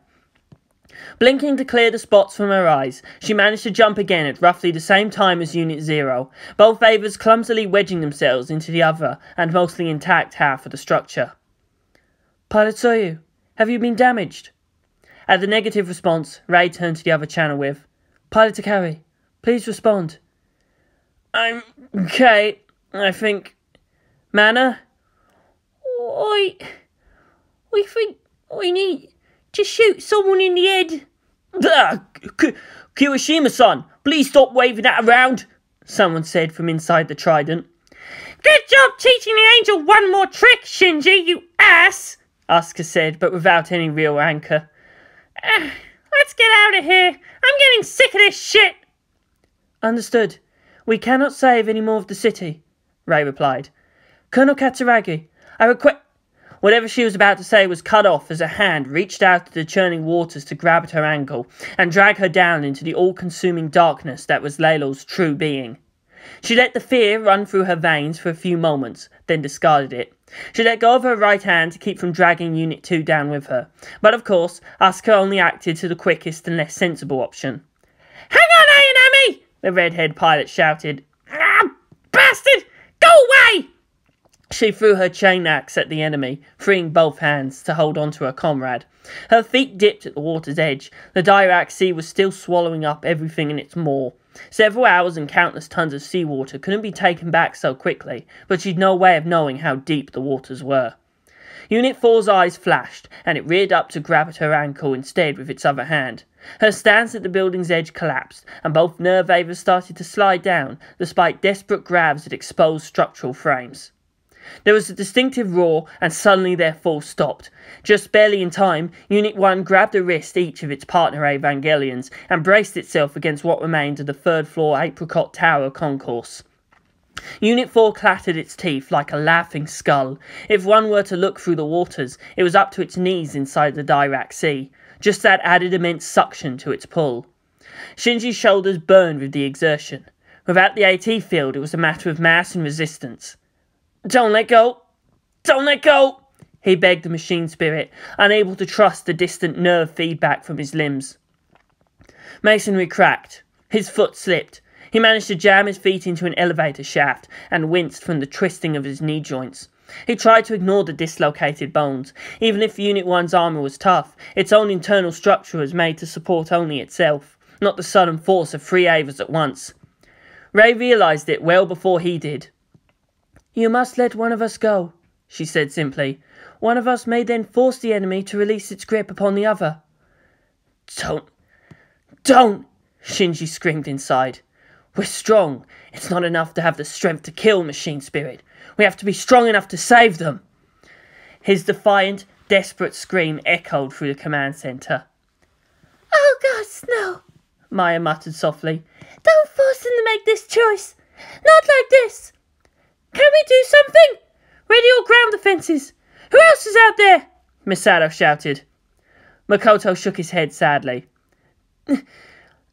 Blinking to clear the spots from her eyes, she managed to jump again at roughly the same time as Unit 0, both Avers clumsily wedging themselves into the other and mostly intact half of the structure. Pilot Soyu, have you been damaged? At the negative response, Ray turned to the other channel with, Pilot Takari, please respond. I'm okay, I think. Mana? We think we need to shoot someone in the head. Kirishima-san, please stop waving that around, someone said from inside the Trident. Good job teaching the angel one more trick, Shinji, you ass, Asuka said, but without any real anchor. Let's get out of here. I'm getting sick of this shit. Understood. We cannot save any more of the city, Ray replied. Colonel Katsuragi, I request... Whatever she was about to say was cut off as a hand reached out to the churning waters to grab at her ankle and drag her down into the all-consuming darkness that was Leliel's true being. She let the fear run through her veins for a few moments, then discarded it. She let go of her right hand to keep from dragging Unit 2 down with her. But of course, Asuka only acted to the quickest and less sensible option. Hang on, A&M! The redhead pilot shouted. Ah, bastard! Go away! She threw her chain axe at the enemy, freeing both hands to hold on to her comrade. Her feet dipped at the water's edge. The Dirac Sea was still swallowing up everything in its maw. Several hours and countless tons of seawater couldn't be taken back so quickly, but she'd no way of knowing how deep the waters were. Unit 4's eyes flashed, and it reared up to grab at her ankle instead with its other hand. Her stance at the building's edge collapsed, and both NERV Avers started to slide down, despite desperate grabs at exposed structural frames. There was a distinctive roar, and suddenly their fall stopped. Just barely in time, Unit 1 grabbed a wrist each of its partner Evangelions and braced itself against what remained of the third-floor Apricot Tower concourse. Unit 4 clattered its teeth like a laughing skull. If one were to look through the waters, it was up to its knees inside the Dirac Sea. Just that added immense suction to its pull. Shinji's shoulders burned with the exertion. Without the AT field, it was a matter of mass and resistance. Don't let go! Don't let go! He begged the machine spirit, unable to trust the distant nerve feedback from his limbs. Masonry cracked. His foot slipped. He managed to jam his feet into an elevator shaft and winced from the twisting of his knee joints. He tried to ignore the dislocated bones. Even if Unit 1's armour was tough, its own internal structure was made to support only itself, not the sudden force of 3 Avers at once. Ray realised it well before he did. You must let one of us go, she said simply. One of us may then force the enemy to release its grip upon the other. Don't! Shinji screamed inside. We're strong. It's not enough to have the strength to kill Machine Spirit. We have to be strong enough to save them. His defiant, desperate scream echoed through the command centre. Oh, gods, no, Maya muttered softly. Don't force them to make this choice. Not like this. Can we do something? Radio ground defences. Who else is out there? Misato shouted. Makoto shook his head sadly.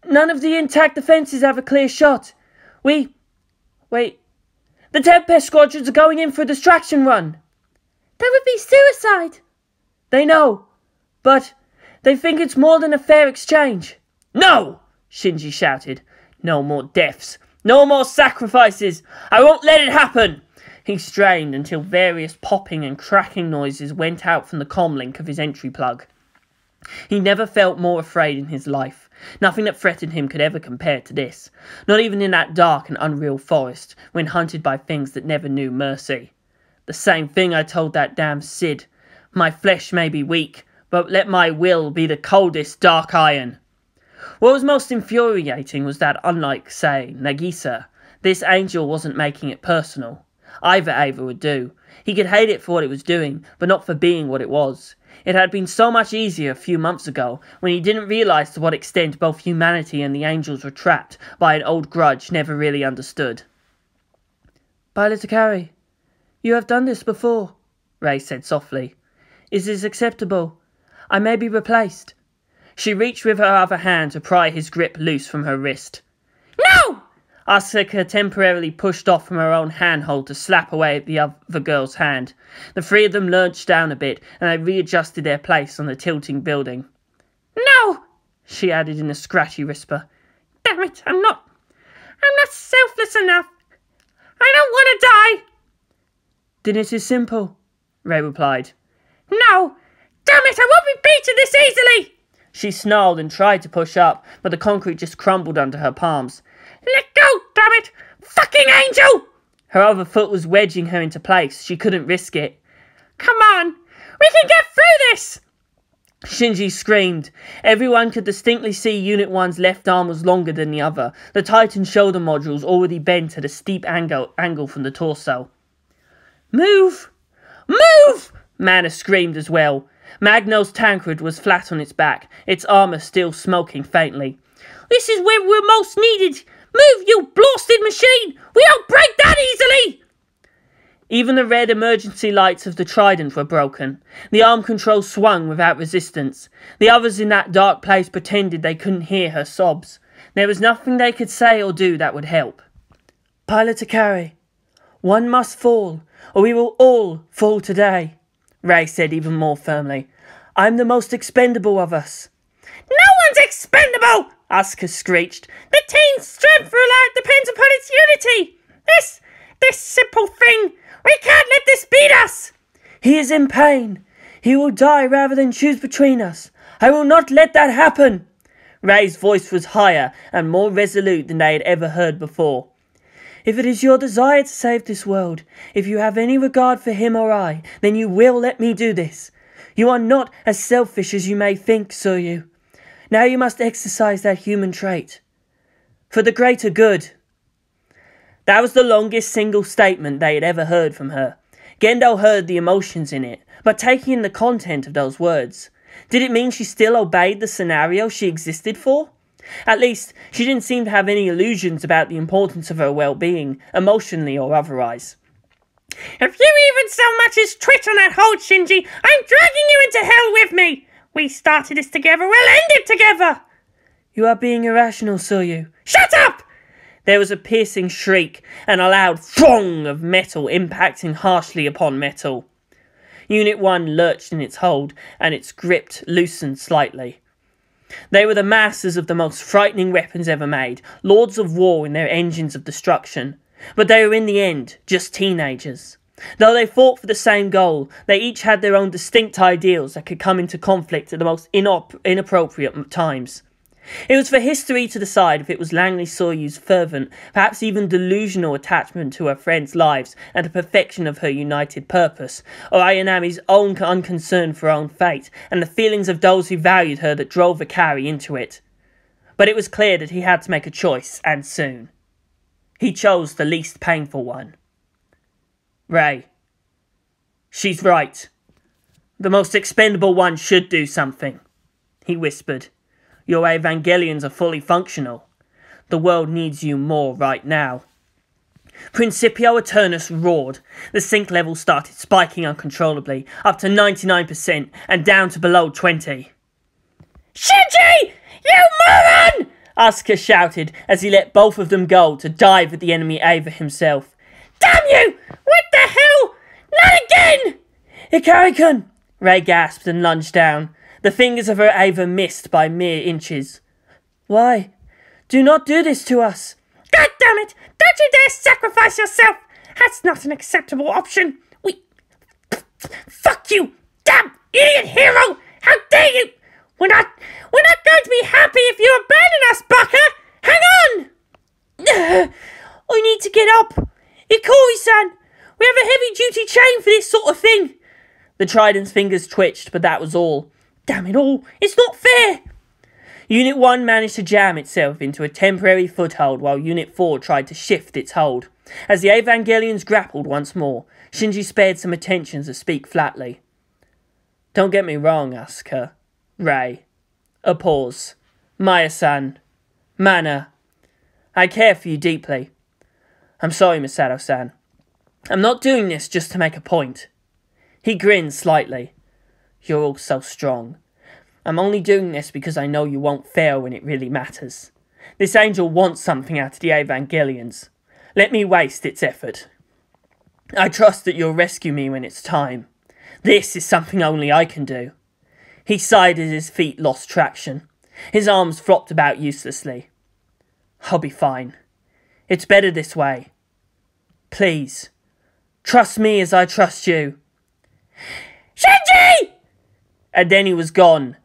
None of the intact defences have a clear shot. Wait. The Tempest squadrons are going in for a distraction run. That would be suicide. They know, but they think it's more than a fair exchange. No! Shinji shouted. No more deaths. No more sacrifices! I won't let it happen! He strained until various popping and cracking noises went out from the comlink of his entry plug. He never felt more afraid in his life. Nothing that threatened him could ever compare to this. Not even in that dark and unreal forest, when hunted by things that never knew mercy. The same thing I told that damn Sid. My flesh may be weak, but let my will be the coldest dark iron. What was most infuriating was that, unlike, say, Nagisa, this angel wasn't making it personal. Either Ava would do. He could hate it for what it was doing, but not for being what it was. It had been so much easier a few months ago, when he didn't realise to what extent both humanity and the angels were trapped by an old grudge never really understood. Pilot Takari, you have done this before, Ray said softly. Is this acceptable? I may be replaced. She reached with her other hand to pry his grip loose from her wrist. No! Asuka temporarily pushed off from her own handhold to slap away at the other girl's hand. The 3 of them lurched down a bit, and they readjusted their place on the tilting building. No! she added in a scratchy whisper. Damn it, I'm not selfless enough. I don't want to die. Then it is simple, Ray replied. No, damn it, I won't be beaten this easily. She snarled and tried to push up, but the concrete just crumbled under her palms. Let go, damn it! Fucking Angel! Her other foot was wedging her into place. She couldn't risk it. Come on, we can get through this! Shinji screamed. Everyone could distinctly see Unit 1's left arm was longer than the other, the Titan shoulder modules already bent at a steep angle from the torso. Move! Move! Mana screamed as well. Magno's Tancred was flat on its back, its armour still smoking faintly. This is where we're most needed! Move, you blasted machine! We don't break that easily! Even the red emergency lights of the Trident were broken. The arm controls swung without resistance. The others in that dark place pretended they couldn't hear her sobs. There was nothing they could say or do that would help. Pilot to carry. One must fall, or we will all fall today, Ray said even more firmly. I'm the most expendable of us. No one's expendable! Asuka screeched. The team's strength depends upon its unity. This simple thing. We can't let this beat us. He is in pain. He will die rather than choose between us. I will not let that happen. Ray's voice was higher and more resolute than they had ever heard before. If it is your desire to save this world, if you have any regard for him or I, then you will let me do this. You are not as selfish as you may think, Soryu. Now you must exercise that human trait. For the greater good. That was the longest single statement they had ever heard from her. Gendo heard the emotions in it, but taking in the content of those words. Did it mean she still obeyed the scenario she existed for? At least, she didn't seem to have any illusions about the importance of her well-being, emotionally or otherwise. If you even so much as twitch on that hold, Shinji, I'm dragging you into hell with me! We started this together, we'll end it together! You are being irrational, Soryu. Shut up! There was a piercing shriek, and a loud thwong of metal impacting harshly upon metal. Unit 1 lurched in its hold, and its grip loosened slightly. They were the masters of the most frightening weapons ever made, lords of war in their engines of destruction. But they were in the end just teenagers. Though they fought for the same goal, they each had their own distinct ideals that could come into conflict at the most inappropriate times. It was for history to decide if it was Langley Soryu's fervent, perhaps even delusional attachment to her friends' lives and the perfection of her united purpose, or Ayanami's own unconcern for her own fate and the feelings of those who valued her that drove Ikari into it. But it was clear that he had to make a choice, and soon. He chose the least painful one. Ray. She's right. The most expendable one should do something, he whispered. Your Evangelions are fully functional. The world needs you more right now. Principio Eternus roared. The sync level started spiking uncontrollably, up to 99% and down to below 20. Shinji! You moron! Asuka shouted as he let both of them go to dive at the enemy Ava himself. Damn you! What the hell? Not again! Ikari-kun! Ray gasped and lunged down. The fingers of her Ava missed by mere inches. Why? Do not do this to us. God damn it! Don't you dare sacrifice yourself! That's not an acceptable option. Fuck you! Damn idiot hero! How dare you! We're not going to be happy if you abandon us, Baka! Hang on! I need to get up. Ikari-san! We have a heavy-duty chain for this sort of thing. The Trident's fingers twitched, but that was all. Damn it all, it's not fair! Unit 1 managed to jam itself into a temporary foothold while Unit 4 tried to shift its hold. As the Evangelions grappled once more, Shinji spared some attention to speak flatly. Don't get me wrong, Asuka. Ray. A pause. Maya-san. Mana. I care for you deeply. I'm sorry, Masato-san. I'm not doing this just to make a point. He grinned slightly. You're all so strong. I'm only doing this because I know you won't fail when it really matters. This angel wants something out of the Evangelions. Let me waste its effort. I trust that you'll rescue me when it's time. This is something only I can do. He sighed as his feet lost traction. His arms flopped about uselessly. I'll be fine. It's better this way. Please, trust me as I trust you. Shinji! And then he was gone.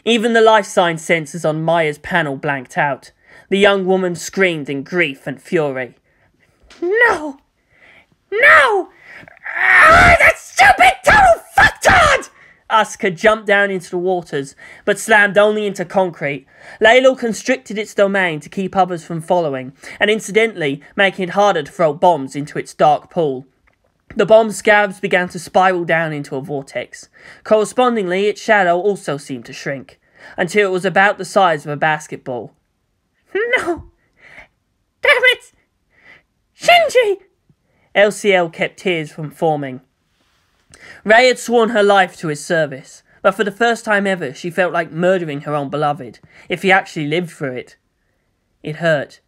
Even the life sign sensors on Maya's panel blanked out. The young woman screamed in grief and fury. No! No! Ah, that stupid total fucktard! Asuka jumped down into the waters, but slammed only into concrete. Leliel constricted its domain to keep others from following, and incidentally making it harder to throw bombs into its dark pool. The bomb scabs began to spiral down into a vortex. Correspondingly, its shadow also seemed to shrink, until it was about the size of a basketball. No! Damn it! Shinji! LCL kept tears from forming. Ray had sworn her life to his service, but for the first time ever she felt like murdering her own beloved, if he actually lived through it. It hurt.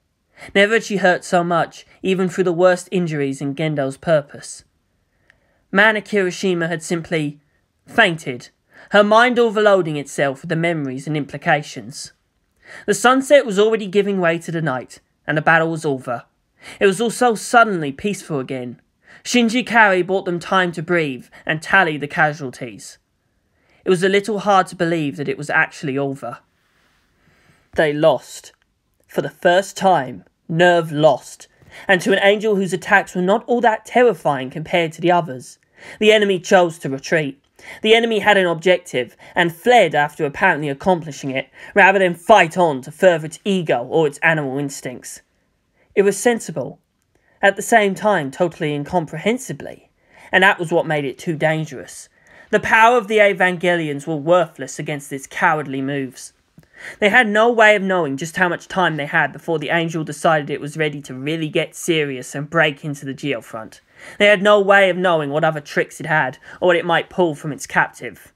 Never had she hurt so much, even through the worst injuries in Gendo's purpose. Mana Kirishima had simply fainted, her mind overloading itself with the memories and implications. The sunset was already giving way to the night, and the battle was over. It was all so suddenly peaceful again. Shinji Kari bought them time to breathe and tally the casualties. It was a little hard to believe that it was actually over. They lost. For the first time, NERV lost, and to an angel whose attacks were not all that terrifying compared to the others. The enemy chose to retreat. The enemy had an objective, and fled after apparently accomplishing it, rather than fight on to further its ego or its animal instincts. It was sensible, at the same time totally incomprehensibly, and that was what made it too dangerous. The power of the Evangelions were worthless against its cowardly moves. They had no way of knowing just how much time they had before the angel decided it was ready to really get serious and break into the geofront. They had no way of knowing what other tricks it had, or what it might pull from its captive.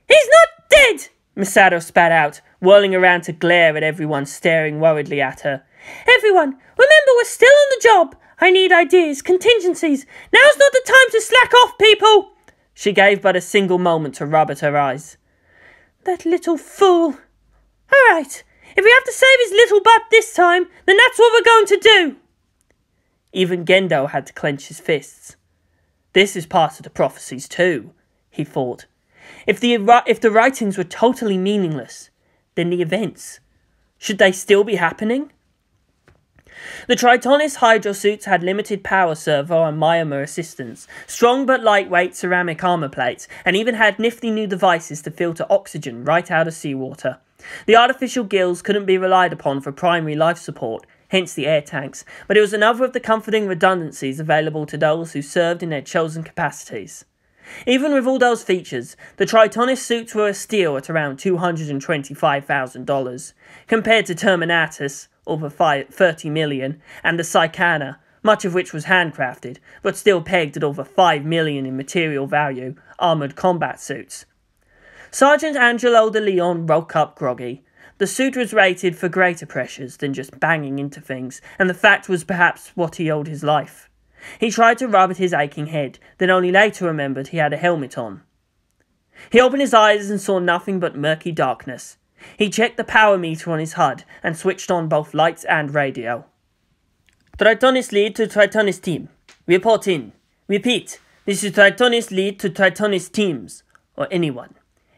"He's not dead!" Misato spat out, whirling around to glare at everyone staring worriedly at her. "Everyone, remember we're still on the job! I need ideas, contingencies! Now's not the time to slack off, people!" She gave but a single moment to rub at her eyes. "That little fool! Alright, if we have to save his little butt this time, then that's what we're going to do!" Even Gendo had to clench his fists. This is part of the prophecies too, he thought. If the writings were totally meaningless, then the events, should they still be happening? The Tritonis Hydro suits had limited power servo and myomer assistance, strong but lightweight ceramic armor plates, and even had nifty new devices to filter oxygen right out of seawater. The artificial gills couldn't be relied upon for primary life support, hence the air tanks, but it was another of the comforting redundancies available to those who served in their chosen capacities. Even with all those features, the Tritonis suits were a steal at around $225,000, compared to Terminatus, over $30 million, and the Psychana, much of which was handcrafted, but still pegged at over $5 million in material value, armoured combat suits. Sergeant Angelo De Leon woke up groggy. The suit was rated for greater pressures than just banging into things, and the fact was perhaps what he owed his life. He tried to rub at his aching head, then only later remembered he had a helmet on. He opened his eyes and saw nothing but murky darkness. He checked the power meter on his HUD and switched on both lights and radio. "Tritonis lead to Tritonis team. Report in. Repeat, this is Tritonis lead to Tritonis teams. Or anyone.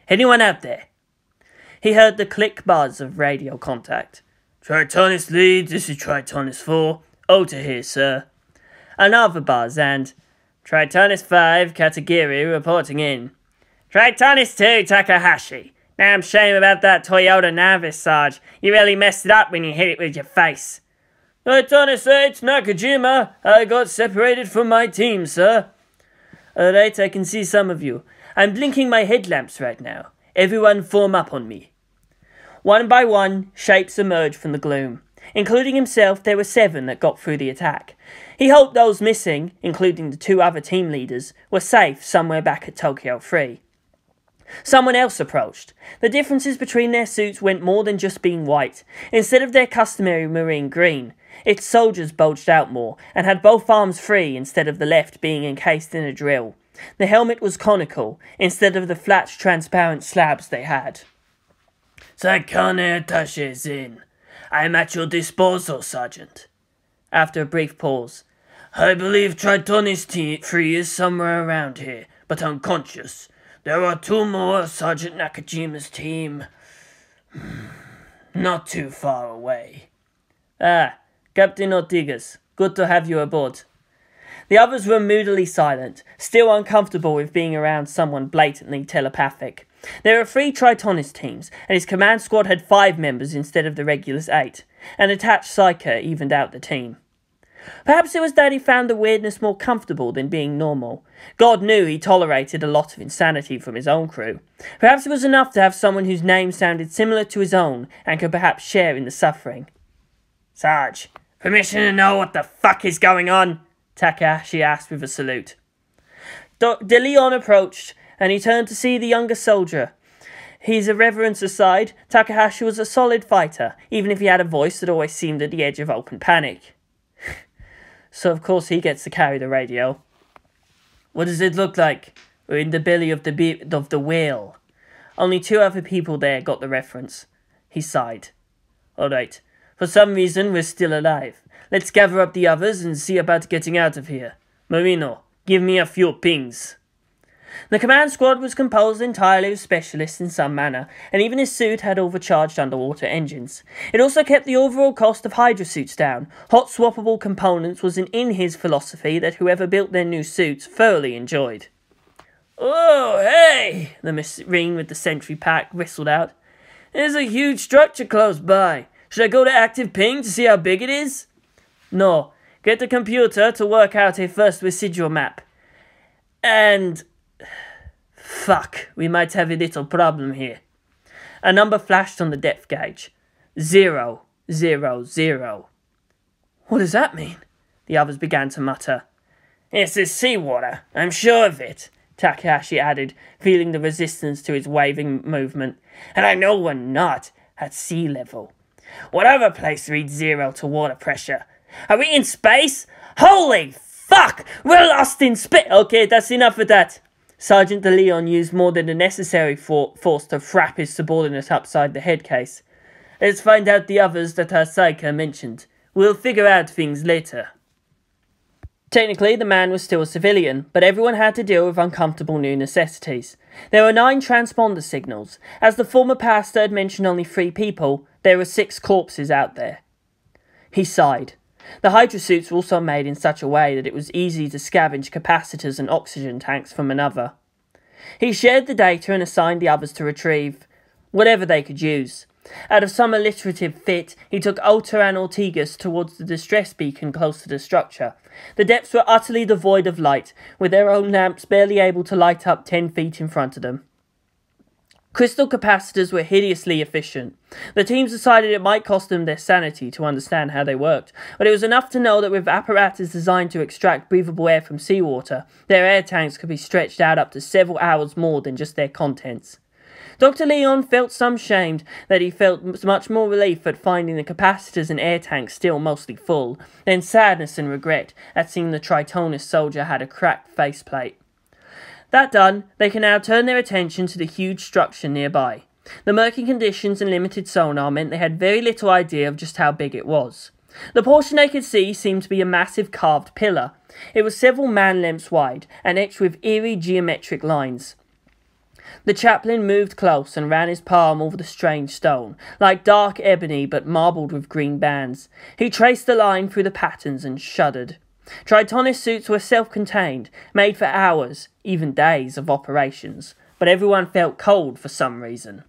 Anyone out there?" He heard the click buzz of radio contact. "Tritonis lead, this is Tritonis 4. Ota here, sir." Another buzz and Tritonis 5, Katagiri reporting in. "Tritonis 2, Takahashi. Damn shame about that Toyota Navis, Sarge. You really messed it up when you hit it with your face." "Tritonis 8, Nakajima. I got separated from my team, sir." "Alright, I can see some of you. I'm blinking my headlamps right now. Everyone form up on me." One by one, shapes emerged from the gloom. Including himself, there were 7 that got through the attack. He hoped those missing, including the 2 other team leaders, were safe somewhere back at Tokyo 3. Someone else approached. The differences between their suits went more than just being white. Instead of their customary marine green, its soldiers bulged out more, and had both arms free instead of the left being encased in a drill. The helmet was conical, instead of the flat, transparent slabs they had. Sakane attaché is in. I am at your disposal, Sergeant. After a brief pause. I believe Tritonis 3 is somewhere around here, but unconscious. There are 2 more of Sergeant Nakajima's team. Not too far away. Ah, Captain Ortigas. Good to have you aboard. The others were moodily silent, still uncomfortable with being around someone blatantly telepathic. There were 3 Tritonis teams, and his command squad had 5 members instead of the regular's 8. An attached psyker evened out the team. Perhaps it was that he found the weirdness more comfortable than being normal. God knew he tolerated a lot of insanity from his own crew. Perhaps it was enough to have someone whose name sounded similar to his own and could perhaps share in the suffering. Sarge, permission to know what the fuck is going on? Takahashi asked with a salute. De Leon approached, and he turned to see the younger soldier. His irreverence aside, Takahashi was a solid fighter, even if he had a voice that always seemed at the edge of open panic. So of course he gets to carry the radio. What does it look like? We're in the belly of the whale. Only 2 other people there got the reference. He sighed. Alright, for some reason we're still alive. Let's gather up the others and see about getting out of here. Marino, give me a few pings. The command squad was composed entirely of specialists in some manner, and even his suit had overcharged underwater engines. It also kept the overall cost of Hydra suits down. Hot swappable components was in his philosophy that whoever built their new suits thoroughly enjoyed. Oh, hey! The Marine with the sentry pack whistled out. There's a huge structure close by. Should I go to active ping to see how big it is? No. Get the computer to work out a first residual map. And... fuck, we might have a little problem here. A number flashed on the depth gauge. 000. What does that mean? The others began to mutter. This is seawater, I'm sure of it, Takahashi added, feeling the resistance to his waving movement. And I know we're not at sea level. What other place reads 0 to water pressure? Are we in space? Holy fuck! We're lost in space! Okay, that's enough of that. Sergeant De Leon used more than the necessary force to frap his subordinate upside the head case. Let's find out the others that our psyker mentioned. We'll figure out things later. Technically, the man was still a civilian, but everyone had to deal with uncomfortable new necessities. There were 9 transponder signals. As the former pastor had mentioned only 3 people, there were 6 corpses out there. He sighed. The Hydra suits were also made in such a way that it was easy to scavenge capacitors and oxygen tanks from another. He shared the data and assigned the others to retrieve whatever they could use. Out of some alliterative fit, he took Alter and Ortigas towards the distress beacon close to the structure. The depths were utterly devoid of light, with their own lamps barely able to light up 10 feet in front of them. Crystal capacitors were hideously efficient. The teams decided it might cost them their sanity to understand how they worked, but it was enough to know that with apparatus designed to extract breathable air from seawater, their air tanks could be stretched out up to several hours more than just their contents. Dr. Leon felt some shamed that he felt much more relief at finding the capacitors and air tanks still mostly full, than sadness and regret at seeing the Tritonus soldier had a cracked faceplate. That done, they can now turn their attention to the huge structure nearby. The murky conditions and limited sonar meant they had very little idea of just how big it was. The portion they could see seemed to be a massive carved pillar. It was several man-lengths wide and etched with eerie geometric lines. The chaplain moved close and ran his palm over the strange stone, like dark ebony but marbled with green bands. He traced the line through the patterns and shuddered. Tritonis suits were self-contained, made for hours, even days of operations, but everyone felt cold for some reason.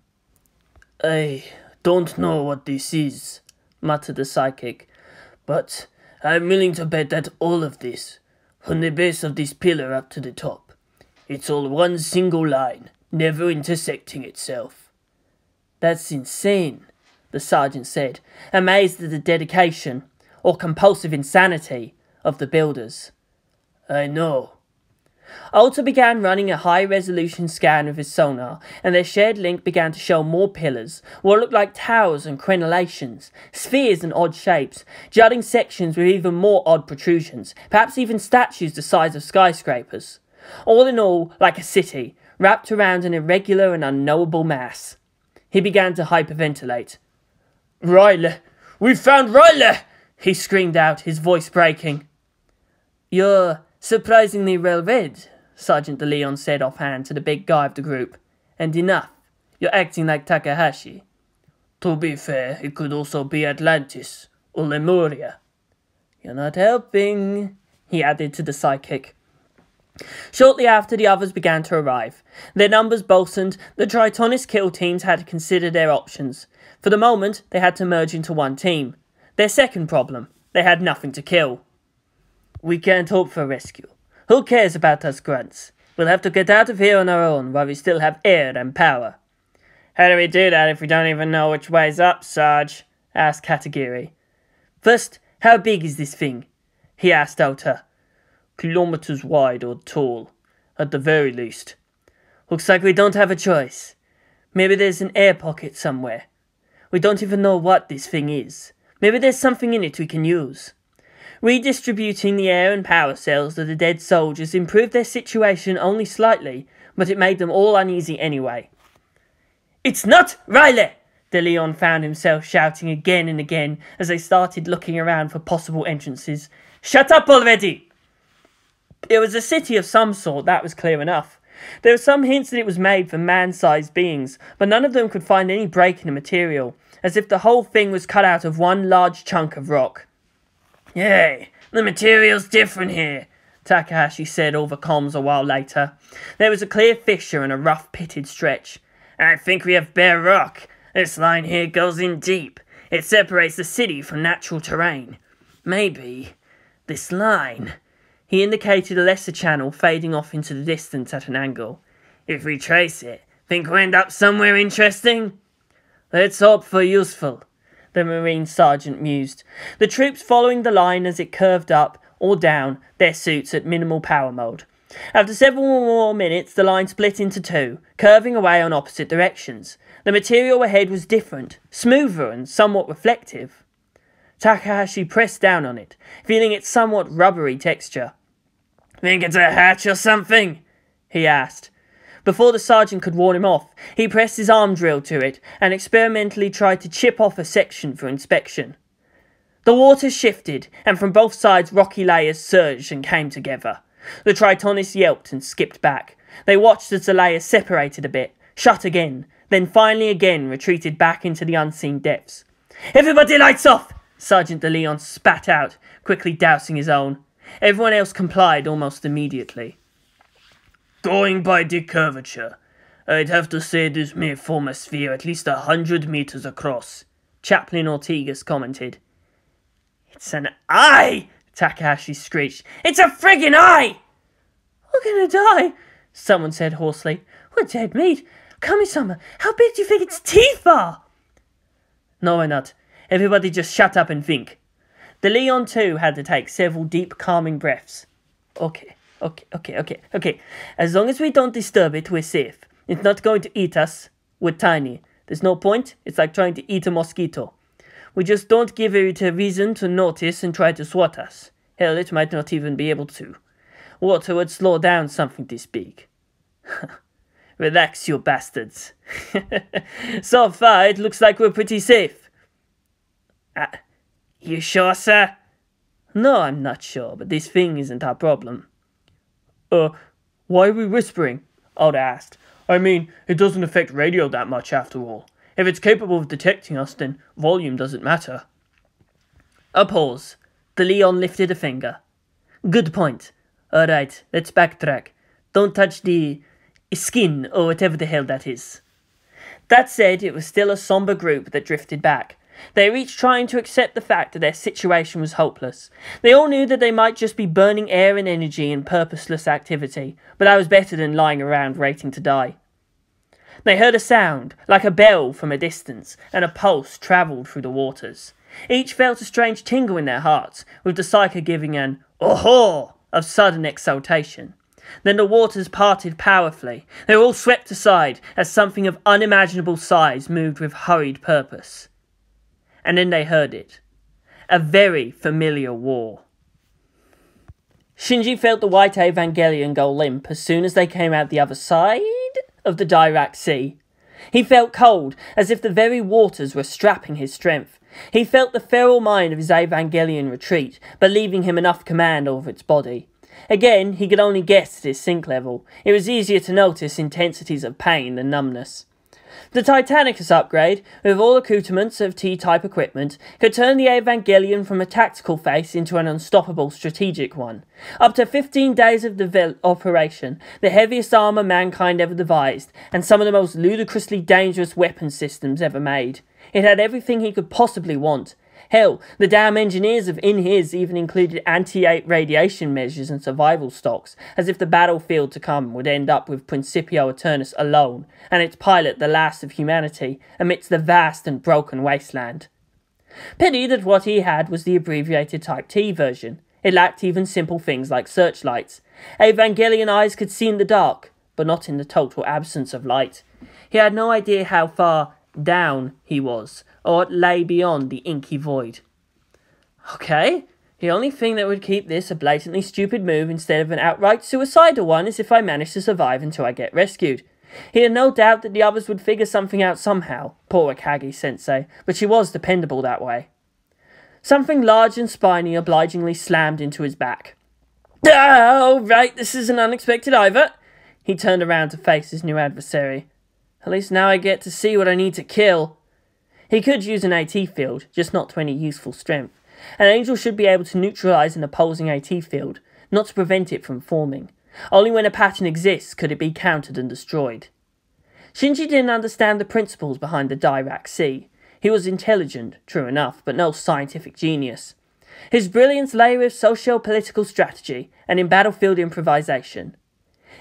I don't know what this is, muttered the psychic, but I'm willing to bet that all of this, from the base of this pillar up to the top, it's all one single line, never intersecting itself. That's insane, the sergeant said, amazed at the dedication, or compulsive insanity, of the builders. I know. Alter began running a high-resolution scan of his sonar, and their shared link began to show more pillars, what looked like towers and crenellations, spheres and odd shapes, jutting sections with even more odd protrusions, perhaps even statues the size of skyscrapers. All in all, like a city, wrapped around an irregular and unknowable mass. He began to hyperventilate. "Riley! We found Riley!" he screamed out, his voice breaking. "You're surprisingly well read," Sergeant De Leon said offhand to the big guy of the group. "And enough. You're acting like Takahashi." "To be fair, it could also be Atlantis, or Lemuria." "You're not helping," he added to the psychic. Shortly after, the others began to arrive. Their numbers bolstered, the Tritonist kill teams had to consider their options. For the moment, they had to merge into one team. Their second problem, they had nothing to kill. "We can't hope for rescue. Who cares about us grunts? We'll have to get out of here on our own while we still have air and power." "How do we do that if we don't even know which way's up, Sarge?" asked Katagiri. "First, how big is this thing?" he asked Ota. "Kilometers wide or tall, at the very least." "Looks like we don't have a choice. Maybe there's an air pocket somewhere. We don't even know what this thing is. Maybe there's something in it we can use." Redistributing the air and power cells to the dead soldiers improved their situation only slightly, but it made them all uneasy anyway. "It's not Riley!" De Leon found himself shouting again and again as they started looking around for possible entrances. "Shut up already!" It was a city of some sort, that was clear enough. There were some hints that it was made for man-sized beings, but none of them could find any break in the material, as if the whole thing was cut out of one large chunk of rock. "Yay, the material's different here," Takahashi said over comms a while later. There was a clear fissure and a rough pitted stretch. "I think we have bare rock. This line here goes in deep. It separates the city from natural terrain. Maybe this line..." He indicated a lesser channel fading off into the distance at an angle. "If we trace it, think we'll end up somewhere interesting?" "Let's hope for useful," the Marine Sergeant mused. The troops following the line as it curved up or down, their suits at minimal power mode. After several more minutes, the line split into two, curving away on opposite directions. The material ahead was different, smoother and somewhat reflective. Takahashi pressed down on it, feeling its somewhat rubbery texture. "Think it's a hatch or something?" he asked. Before the sergeant could warn him off, he pressed his arm drill to it and experimentally tried to chip off a section for inspection. The waters shifted, and from both sides rocky layers surged and came together. The Tritonists yelped and skipped back. They watched as the layers separated a bit, shut again, then finally again retreated back into the unseen depths. "Everybody lights off!" Sergeant De Leon spat out, quickly dousing his own. Everyone else complied almost immediately. "Going by the curvature, I'd have to say this may form a sphere at least 100 meters across," Chaplain Ortigas commented. "It's an eye!" Takahashi screeched. "It's a friggin' eye!" "We're gonna die," someone said hoarsely. "We're dead meat. Kami-sama, how big do you think its teeth are?" "No, we're not. Everybody just shut up and think." De Leon too had to take several deep, calming breaths. Okay. As long as we don't disturb it, we're safe. It's not going to eat us. We're tiny. There's no point. It's like trying to eat a mosquito. We just don't give it a reason to notice and try to swat us. Hell, it might not even be able to. Water would slow down something this big. Relax, you bastards. So far, it looks like we're pretty safe. You sure, sir? No, I'm not sure, but this thing isn't our problem. Why are we whispering? Oda asked. I mean, it doesn't affect radio that much after all. If it's capable of detecting us, then volume doesn't matter. A pause. De Leon lifted a finger. Good point. Alright, let's backtrack. Don't touch the skin, or whatever the hell that is. That said, it was still a somber group that drifted back. They were each trying to accept the fact that their situation was hopeless. They all knew that they might just be burning air and energy in purposeless activity, but that was better than lying around waiting to die. They heard a sound, like a bell from a distance, and a pulse travelled through the waters. Each felt a strange tingle in their hearts, with the psyker giving an "oh-ho" of sudden exultation. Then the waters parted powerfully. They were all swept aside as something of unimaginable size moved with hurried purpose. And then they heard it. A very familiar war. Shinji felt the white Evangelion go limp as soon as they came out the other side of the Dirac Sea. He felt cold, as if the very waters were strapping his strength. He felt the feral mind of his Evangelion retreat, but leaving him enough command over its body. Again, he could only guess at his sync level. It was easier to notice intensities of pain than numbness. The Titanicus upgrade, with all accoutrements of T-type equipment, could turn the Evangelion from a tactical face into an unstoppable strategic one. Up to 15 days of operation, the heaviest armour mankind ever devised, and some of the most ludicrously dangerous weapon systems ever made. It had everything he could possibly want. Hell, the damn engineers of InHis even included anti-radiation measures and survival stocks, as if the battlefield to come would end up with Principio Eternus alone, and its pilot the last of humanity, amidst the vast and broken wasteland. Pity that what he had was the abbreviated Type T version. It lacked even simple things like searchlights. Evangelion eyes could see in the dark, but not in the total absence of light. He had no idea how far down he was, or what lay beyond the inky void. Okay, the only thing that would keep this a blatantly stupid move instead of an outright suicidal one is if I manage to survive until I get rescued. He had no doubt that the others would figure something out somehow, poor Akagi-sensei, but she was dependable that way. Something large and spiny obligingly slammed into his back. Oh, right, this is an unexpected Iva. He turned around to face his new adversary. At least now I get to see what I need to kill. He could use an AT field, just not to any useful strength. An angel should be able to neutralise an opposing AT field, not to prevent it from forming. Only when a pattern exists could it be countered and destroyed. Shinji didn't understand the principles behind the Dirac C. He was intelligent, true enough, but no scientific genius. His brilliance lay with socio-political strategy and in battlefield improvisation.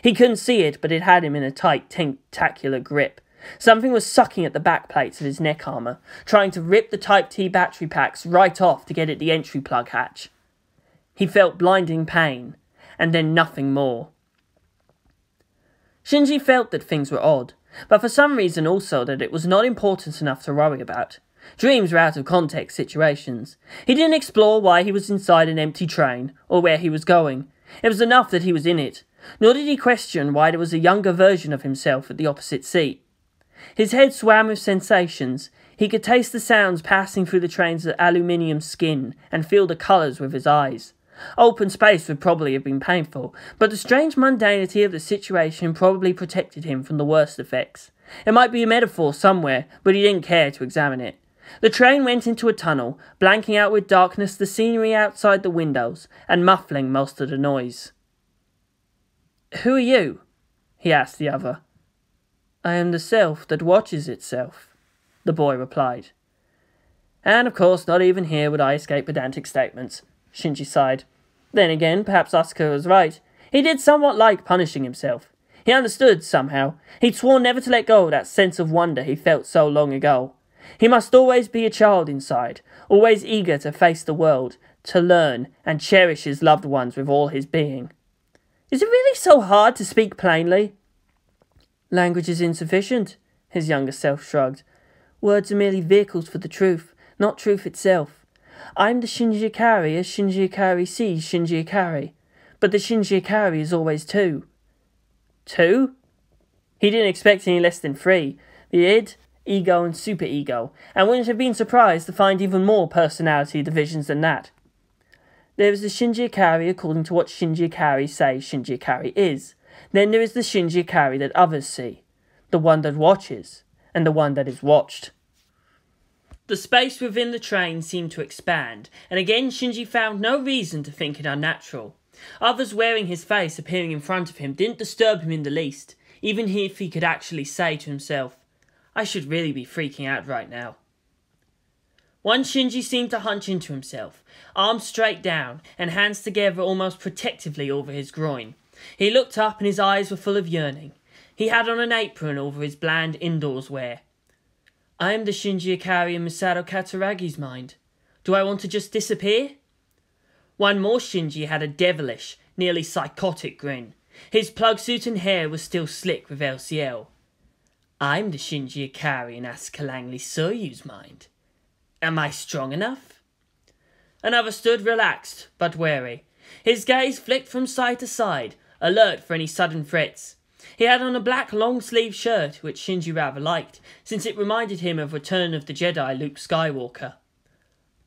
He couldn't see it, but it had him in a tight, tentacular grip. Something was sucking at the backplates of his neck armour, trying to rip the Type T battery packs right off to get at the entry plug hatch. He felt blinding pain, and then nothing more. Shinji felt that things were odd, but for some reason also that it was not important enough to worry about. Dreams were out of context situations. He didn't explore why he was inside an empty train, or where he was going. It was enough that he was in it. Nor did he question why there was a younger version of himself at the opposite seat. His head swam with sensations. He could taste the sounds passing through the train's aluminium skin and feel the colours with his eyes. Open space would probably have been painful, but the strange mundanity of the situation probably protected him from the worst effects. It might be a metaphor somewhere, but he didn't care to examine it. The train went into a tunnel, blanking out with darkness the scenery outside the windows, and muffling most of the noise. "Who are you?" he asked the other. "I am the self that watches itself," the boy replied. And of course, not even here would I escape pedantic statements, Shinji sighed. Then again, perhaps Asuka was right. He did somewhat like punishing himself. He understood, somehow. He'd sworn never to let go of that sense of wonder he felt so long ago. He must always be a child inside, always eager to face the world, to learn, and cherish his loved ones with all his being. Is it really so hard to speak plainly? Language is insufficient, his younger self shrugged. Words are merely vehicles for the truth, not truth itself. I'm the Shinji Ikari as Shinji Ikari sees Shinji Ikari. But the Shinji Ikari is always two. Two? He didn't expect any less than three. The id, ego and superego, and wouldn't have been surprised to find even more personality divisions than that. There is the Shinji Ikari according to what Shinji Ikari says Shinji Ikari is. Then there is the Shinji Ikari that others see. The one that watches, and the one that is watched. The space within the train seemed to expand, and again Shinji found no reason to think it unnatural. Others wearing his face appearing in front of him didn't disturb him in the least, even if he could actually say to himself, I should really be freaking out right now. One Shinji seemed to hunch into himself, arms straight down, and hands together almost protectively over his groin. He looked up and his eyes were full of yearning. He had on an apron over his bland indoors wear. I am the Shinji Ikari in Masato Kataragi's mind. Do I want to just disappear? One more Shinji had a devilish, nearly psychotic grin. His plug suit and hair was still slick with LCL. I'm the Shinji Ikari in Asuka Langley Soyu's mind. Am I strong enough? Another stood relaxed, but wary. His gaze flicked from side to side, alert for any sudden threats. He had on a black long-sleeved shirt, which Shinji rather liked, since it reminded him of Return of the Jedi Luke Skywalker.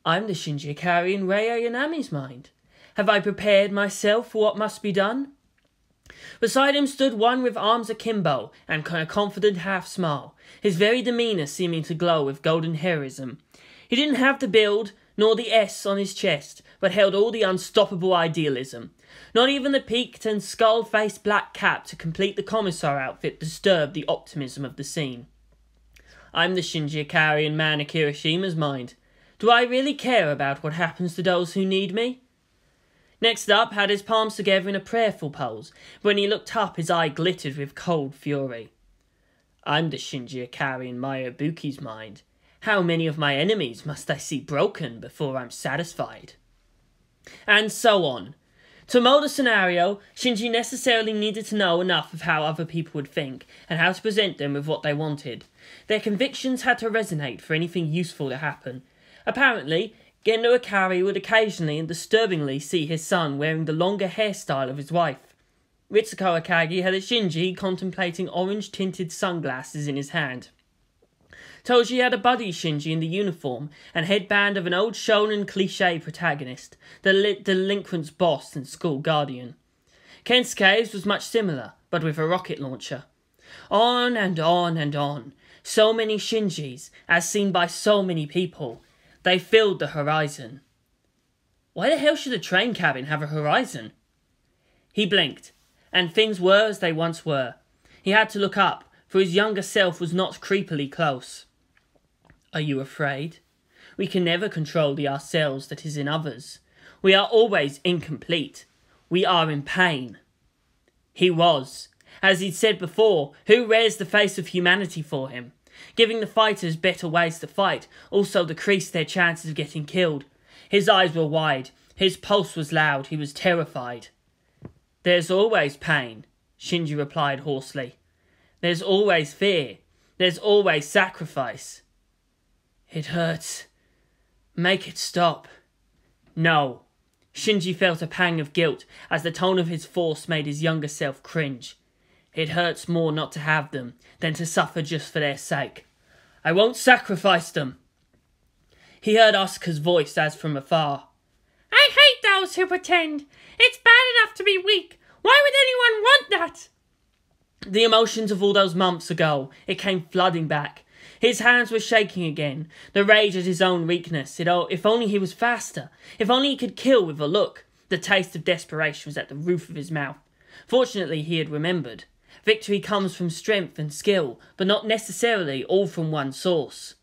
I'm the Shinji Ikari in Rei Ayanami's mind. Have I prepared myself for what must be done? Beside him stood one with arms akimbo and a confident half-smile, his very demeanour seeming to glow with golden heroism. He didn't have the build, nor the S on his chest, but held all the unstoppable idealism. Not even the peaked and skull-faced black cap to complete the commissar outfit disturbed the optimism of the scene. I'm the Shinji Ikari in Man Akirishima's mind. Do I really care about what happens to those who need me? Next up had his palms together in a prayerful pose. When he looked up, his eye glittered with cold fury. I'm the Shinji Ikari in Mayabuki's mind. How many of my enemies must I see broken before I'm satisfied? And so on. To mould a scenario, Shinji necessarily needed to know enough of how other people would think, and how to present them with what they wanted. Their convictions had to resonate for anything useful to happen. Apparently, Gendo Ikari would occasionally and disturbingly see his son wearing the longer hairstyle of his wife. Ritsuko Akagi had a Shinji contemplating orange-tinted sunglasses in his hand. Toji had a buddy Shinji in the uniform and headband of an old shonen cliché protagonist, the delinquent's boss and school guardian. Kensuke's was much similar, but with a rocket launcher. On and on and on. So many Shinjis, as seen by so many people. They filled the horizon. Why the hell should a train cabin have a horizon? He blinked, and things were as they once were. He had to look up, for his younger self was not creepily close. Are you afraid? We can never control the ourselves that is in others. We are always incomplete. We are in pain. He was. As he'd said before, who raised the face of humanity for him? Giving the fighters better ways to fight also decreased their chances of getting killed. His eyes were wide. His pulse was loud. He was terrified. There's always pain, Shinji replied hoarsely. There's always fear. There's always sacrifice. It hurts. Make it stop. No. Shinji felt a pang of guilt as the tone of his force made his younger self cringe. It hurts more not to have them than to suffer just for their sake. I won't sacrifice them. He heard Asuka's voice as from afar. I hate those who pretend. It's bad enough to be weak. Why would anyone want that? The emotions of all those months ago, it came flooding back. His hands were shaking again, the rage at his own weakness. If only he was faster. If only he could kill with a look. The taste of desperation was at the roof of his mouth. Fortunately, he had remembered. Victory comes from strength and skill, but not necessarily all from one source.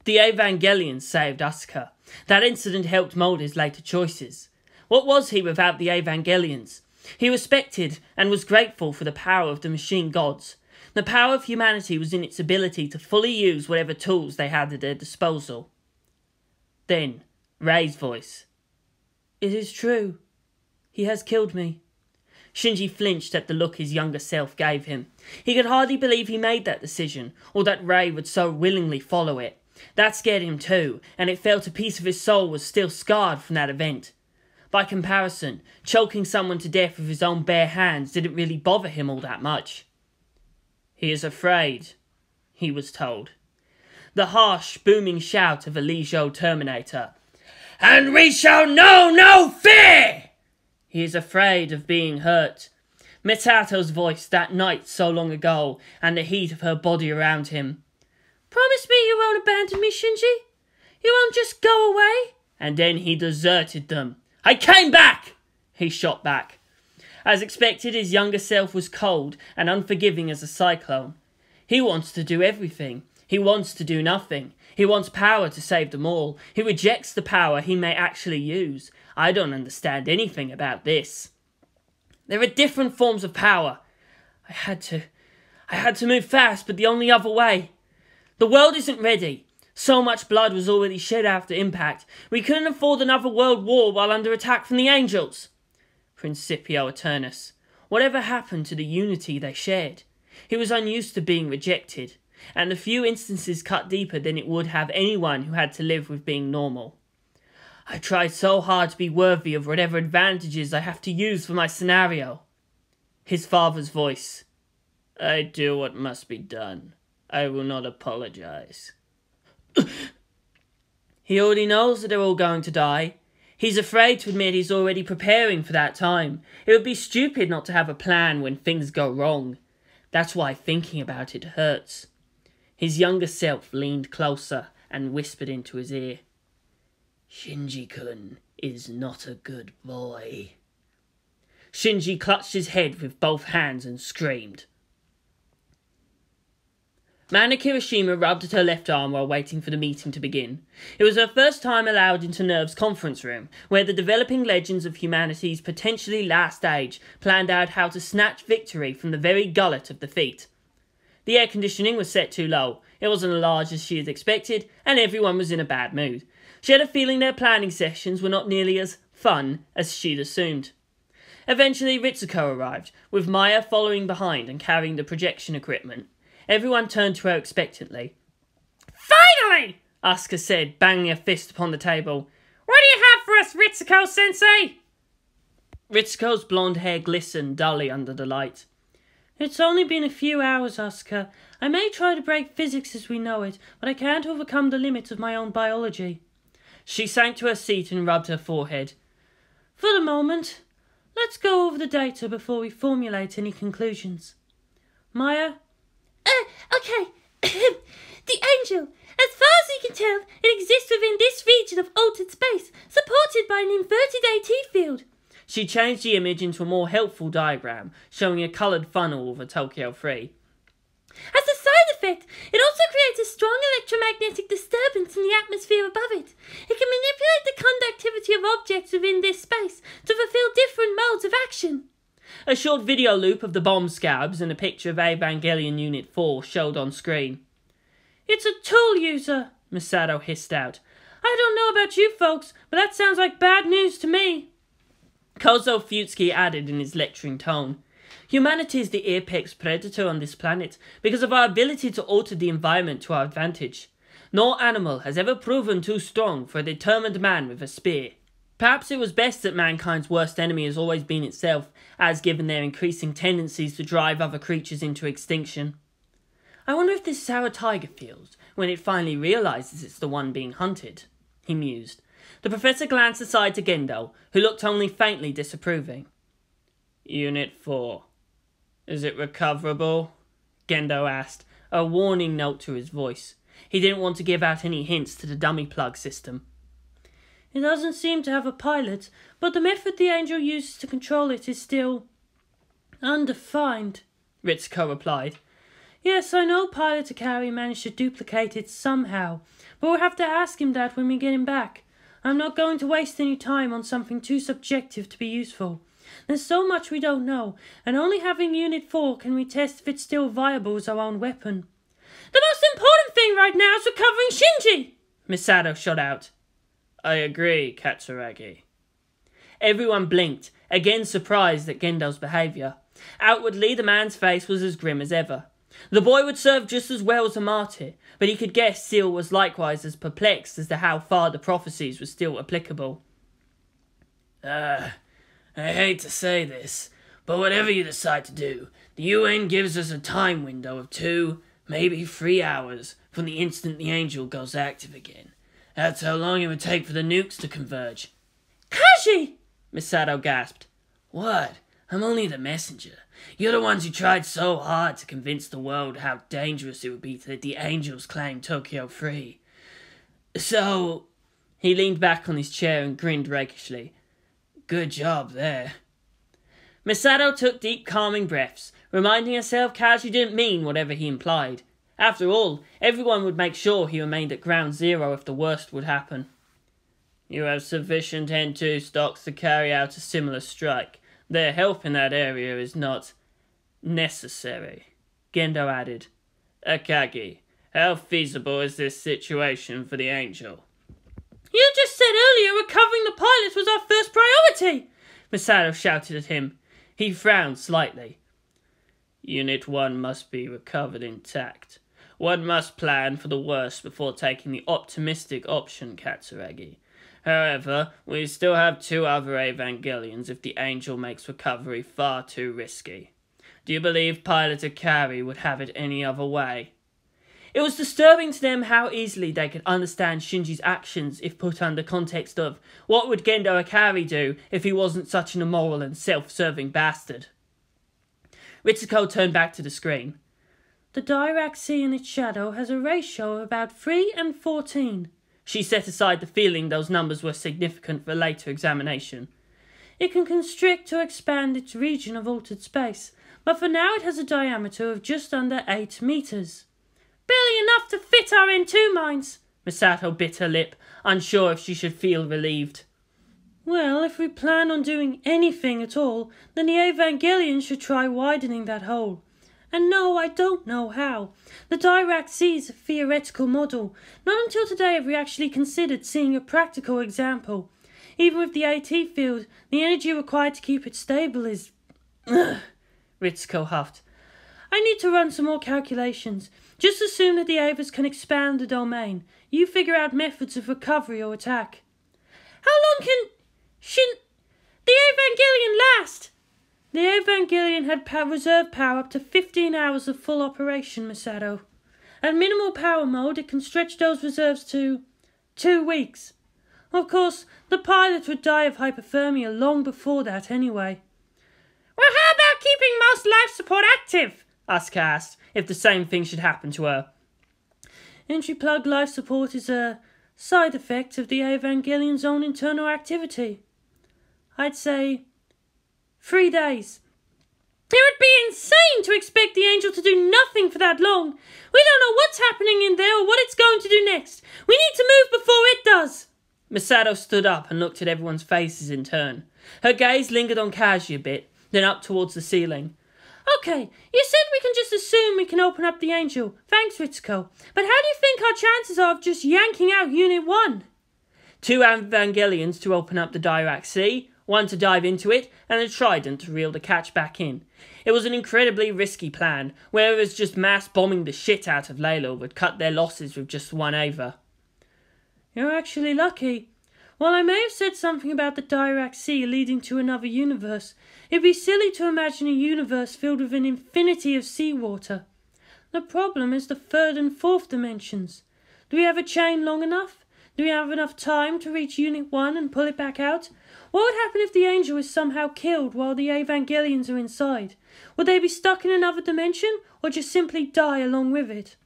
The Evangelions saved Asuka. That incident helped mould his later choices. What was he without the Evangelions? He respected and was grateful for the power of the machine gods. The power of humanity was in its ability to fully use whatever tools they had at their disposal. Then, Rei's voice. It is true. He has killed me. Shinji flinched at the look his younger self gave him. He could hardly believe he made that decision, or that Rei would so willingly follow it. That scared him too, and it felt a piece of his soul was still scarred from that event. By comparison, choking someone to death with his own bare hands didn't really bother him all that much. He is afraid, he was told. The harsh, booming shout of a Leliel Terminator. And we shall know no fear! He is afraid of being hurt. Mitato's voice that night so long ago, and the heat of her body around him. Promise me you won't abandon me, Shinji? You won't just go away? And then he deserted them. I came back! He shot back. As expected, his younger self was cold and unforgiving as a cyclone. He wants to do everything. He wants to do nothing. He wants power to save them all. He rejects the power he may actually use. I don't understand anything about this. There are different forms of power. I had to move fast, but the only other way. The world isn't ready. So much blood was already shed after impact. We couldn't afford another world war while under attack from the angels. Principio Eternus. Whatever happened to the unity they shared? He was unused to being rejected, and the few instances cut deeper than it would have anyone who had to live with being normal. I tried so hard to be worthy of whatever advantages I have to use for my scenario. His father's voice. I do what must be done. I will not apologize. He already knows that they're all going to die. He's afraid to admit he's already preparing for that time. It would be stupid not to have a plan when things go wrong. That's why thinking about it hurts. His younger self leaned closer and whispered into his ear. Shinji-kun is not a good boy. Shinji clutched his head with both hands and screamed. Mana Kirishima rubbed at her left arm while waiting for the meeting to begin. It was her first time allowed into NERV's conference room, where the developing legends of humanity's potentially last age planned out how to snatch victory from the very gullet of defeat. The air conditioning was set too low, it wasn't as large as she had expected, and everyone was in a bad mood. She had a feeling their planning sessions were not nearly as fun as she'd assumed. Eventually Ritsuko arrived, with Maya following behind and carrying the projection equipment. Everyone turned to her expectantly. Finally! Asuka said, banging her fist upon the table. What do you have for us, Ritsuko-sensei? Ritsuko's blonde hair glistened dully under the light. It's only been a few hours, Asuka. I may try to break physics as we know it, but I can't overcome the limits of my own biology. She sank to her seat and rubbed her forehead. For the moment, let's go over the data before we formulate any conclusions. Maya? Okay. The angel. As far as we can tell, it exists within this region of altered space, supported by an inverted AT field. She changed the image into a more helpful diagram, showing a coloured funnel over Tokyo 3. As a side effect, it also creates a strong electromagnetic disturbance in the atmosphere above it. It can manipulate the conductivity of objects within this space to fulfill different modes of action. A short video loop of the bomb scabs and a picture of Evangelion Unit 4 showed on screen. It's a tool user, Masato hissed out. I don't know about you folks, but that sounds like bad news to me. Kozo Futsuki added in his lecturing tone. Humanity is the apex predator on this planet because of our ability to alter the environment to our advantage. No animal has ever proven too strong for a determined man with a spear. Perhaps it was best that mankind's worst enemy has always been itself, as given their increasing tendencies to drive other creatures into extinction. I wonder if this is how a tiger feels when it finally realises it's the one being hunted, he mused. The professor glanced aside to Gendo, who looked only faintly disapproving. Unit 4. Is it recoverable? Gendo asked, a warning note to his voice. He didn't want to give out any hints to the dummy plug system. It doesn't seem to have a pilot, but the method the angel uses to control it is still undefined, Ritsuko replied. Yes, I know Pilot Akari managed to duplicate it somehow, but we'll have to ask him that when we get him back. I'm not going to waste any time on something too subjective to be useful. There's so much we don't know, and only having Unit 4 can we test if it's still viable as our own weapon. The most important thing right now is recovering Shinji, Misato shot out. I agree, Katsuragi. Everyone blinked, again surprised at Gendo's behaviour. Outwardly, the man's face was as grim as ever. The boy would serve just as well as a martyr, but he could guess Seal was likewise as perplexed as to how far the prophecies were still applicable. I hate to say this, but whatever you decide to do, the UN gives us a time window of 2, maybe 3 hours from the instant the angel goes active again. That's how long it would take for the nukes to converge. Kaji! Misato gasped. What? I'm only the messenger. You're the ones who tried so hard to convince the world how dangerous it would be that the angels claim Tokyo free. So... He leaned back on his chair and grinned rakishly. Good job there. Misato took deep calming breaths, reminding herself Kaji didn't mean whatever he implied. After all, everyone would make sure he remained at ground zero if the worst would happen. You have sufficient N2 stocks to carry out a similar strike. Their help in that area is not necessary, Gendo added. Akagi, how feasible is this situation for the angel? You just said earlier recovering the pilot was our first priority, Misato shouted at him. He frowned slightly. Unit 1 must be recovered intact. One must plan for the worst before taking the optimistic option, Katsuragi. However, we still have 2 other Evangelions if the angel makes recovery far too risky. Do you believe Pilot Akari would have it any other way? It was disturbing to them how easily they could understand Shinji's actions if put under context of what would Gendo Akari do if he wasn't such an immoral and self-serving bastard. Ritsuko turned back to the screen. The Dirac Sea in its shadow has a ratio of about 3 and 14. She set aside the feeling those numbers were significant for later examination. It can constrict or expand its region of altered space, but for now it has a diameter of just under 8 meters. Barely enough to fit our N2 mines. Misato bit her lip, unsure if she should feel relieved. Well, if we plan on doing anything at all, then the Evangelion should try widening that hole. And no, I don't know how. The Dirac Sea is a theoretical model. Not until today have we actually considered seeing a practical example. Even with the AT field, the energy required to keep it stable is... Ritsuko huffed. I need to run some more calculations. Just assume that the Avas can expand the domain. You figure out methods of recovery or attack. How long can the Evangelion last? The Evangelion had reserve power up to 15 hours of full operation, Misato. At minimal power mode, it can stretch those reserves to 2 weeks. Of course, the pilot would die of hypothermia long before that anyway. Well, how about keeping most life support active? Asuka asked, if the same thing should happen to her. Entry plug life support is a side effect of the Evangelion's own internal activity. I'd say 3 days. It would be insane to expect the Angel to do nothing for that long. We don't know what's happening in there or what it's going to do next. We need to move before it does. Misato stood up and looked at everyone's faces in turn. Her gaze lingered on Kaji a bit, then up towards the ceiling. Okay, you said we can just assume we can open up the Angel. Thanks, Ritsuko. But how do you think our chances are of just yanking out Unit 1? 2 Evangelions to open up the Dirac Sea, 1 to dive into it, and a trident to reel the catch back in. It was an incredibly risky plan, whereas just mass bombing the shit out of Leliel would cut their losses with just 1 Ava. You're actually lucky. While I may have said something about the Dirac Sea leading to another universe, it'd be silly to imagine a universe filled with an infinity of seawater. The problem is the 3rd and 4th dimensions. Do we have a chain long enough? Do we have enough time to reach Unit 1 and pull it back out? What would happen if the Angel is somehow killed while the Evangelions are inside? Would they be stuck in another dimension, or just simply die along with it?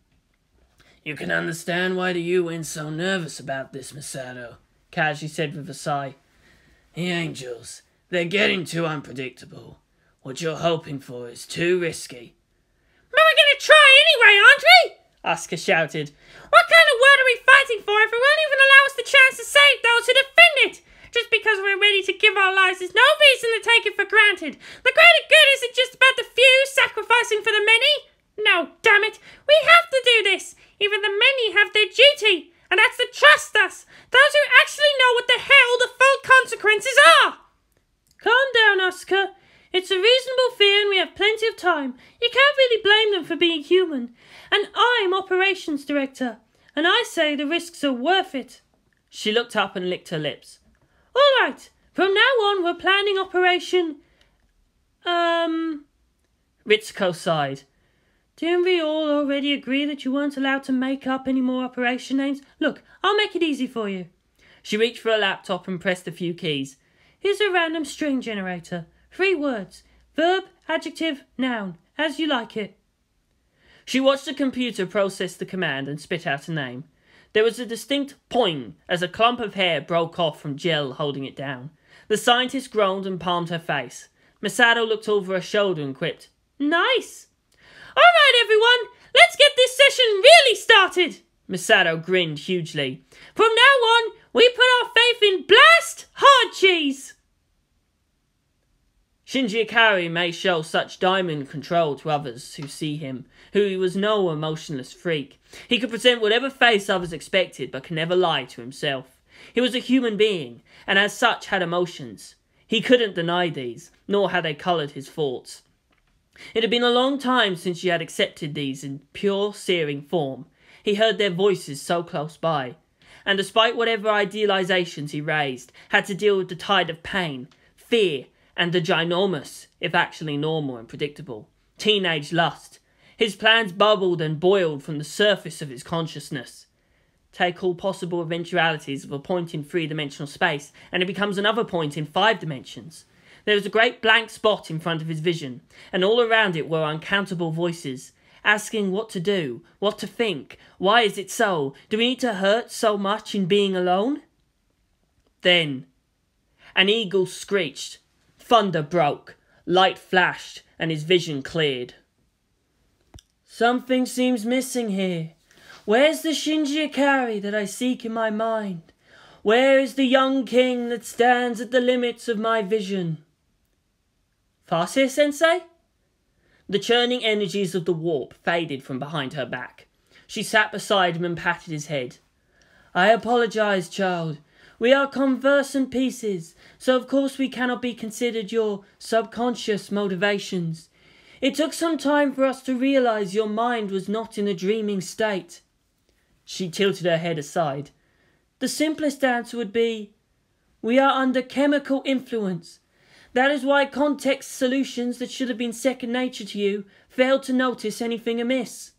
You can understand why the UN's so nervous about this, Misato, Kaji said with a sigh. The Angels, they're getting too unpredictable. What you're hoping for is too risky. But we're going to try anyway, aren't we? Asuka shouted. What kind of world are we fighting for if it won't even allow us the chance to save those who defend it? Just because we're ready to give our lives is no reason to take it for granted. The greater good isn't just about the few sacrificing for the many. No, damn it, we have to do this. Even the many have their duty, and that's to trust us, those who actually know what the hell the full consequences are. Calm down, Asuka. It's a reasonable fear and we have plenty of time. You can't really blame them for being human. And I'm operations director, and I say the risks are worth it. She looked up and licked her lips. All right, from now on we're planning Operation... Ritsuko sighed. Didn't we all already agree that you weren't allowed to make up any more operation names? Look, I'll make it easy for you. She reached for a laptop and pressed a few keys. Here's a random string generator. 3 words. Verb, adjective, noun. As you like it. She watched the computer process the command and spit out a name. There was a distinct poing as a clump of hair broke off from gel holding it down. The scientist groaned and palmed her face. Misato looked over her shoulder and quipped, Nice! All right, everyone, let's get this session really started. Misato grinned hugely. From now on, we put our faith in Blast Hard Cheese. Shinji Ikari may show such diamond control to others who see him, who he was no emotionless freak. He could present whatever face others expected, but could never lie to himself. He was a human being, and as such had emotions. He couldn't deny these, nor had they coloured his thoughts. It had been a long time since she had accepted these in pure, searing form. He heard their voices so close by, and despite whatever idealizations he raised, had to deal with the tide of pain, fear, and the ginormous, if actually normal and predictable, Teenage lust. His plans bubbled and boiled from the surface of his consciousness. Take all possible eventualities of a point in three-dimensional space, and it becomes another point in 5 dimensions. There was a great blank spot in front of his vision, and all around it were uncountable voices, asking what to do, what to think, why is it so, do we need to hurt so much in being alone? Then, an eagle screeched, thunder broke, light flashed, and his vision cleared. Something seems missing here. Where's the Shinji Ikari that I seek in my mind? Where is the young king that stands at the limits of my vision? Farseer sensei? The churning energies of the warp faded from behind her back. She sat beside him and patted his head. I apologize, child. We are conversant pieces, so of course we cannot be considered your subconscious motivations. It took some time for us to realize your mind was not in a dreaming state. She tilted her head aside. The simplest answer would be, we are under chemical influence. That is why context solutions that should have been second nature to you failed to notice anything amiss.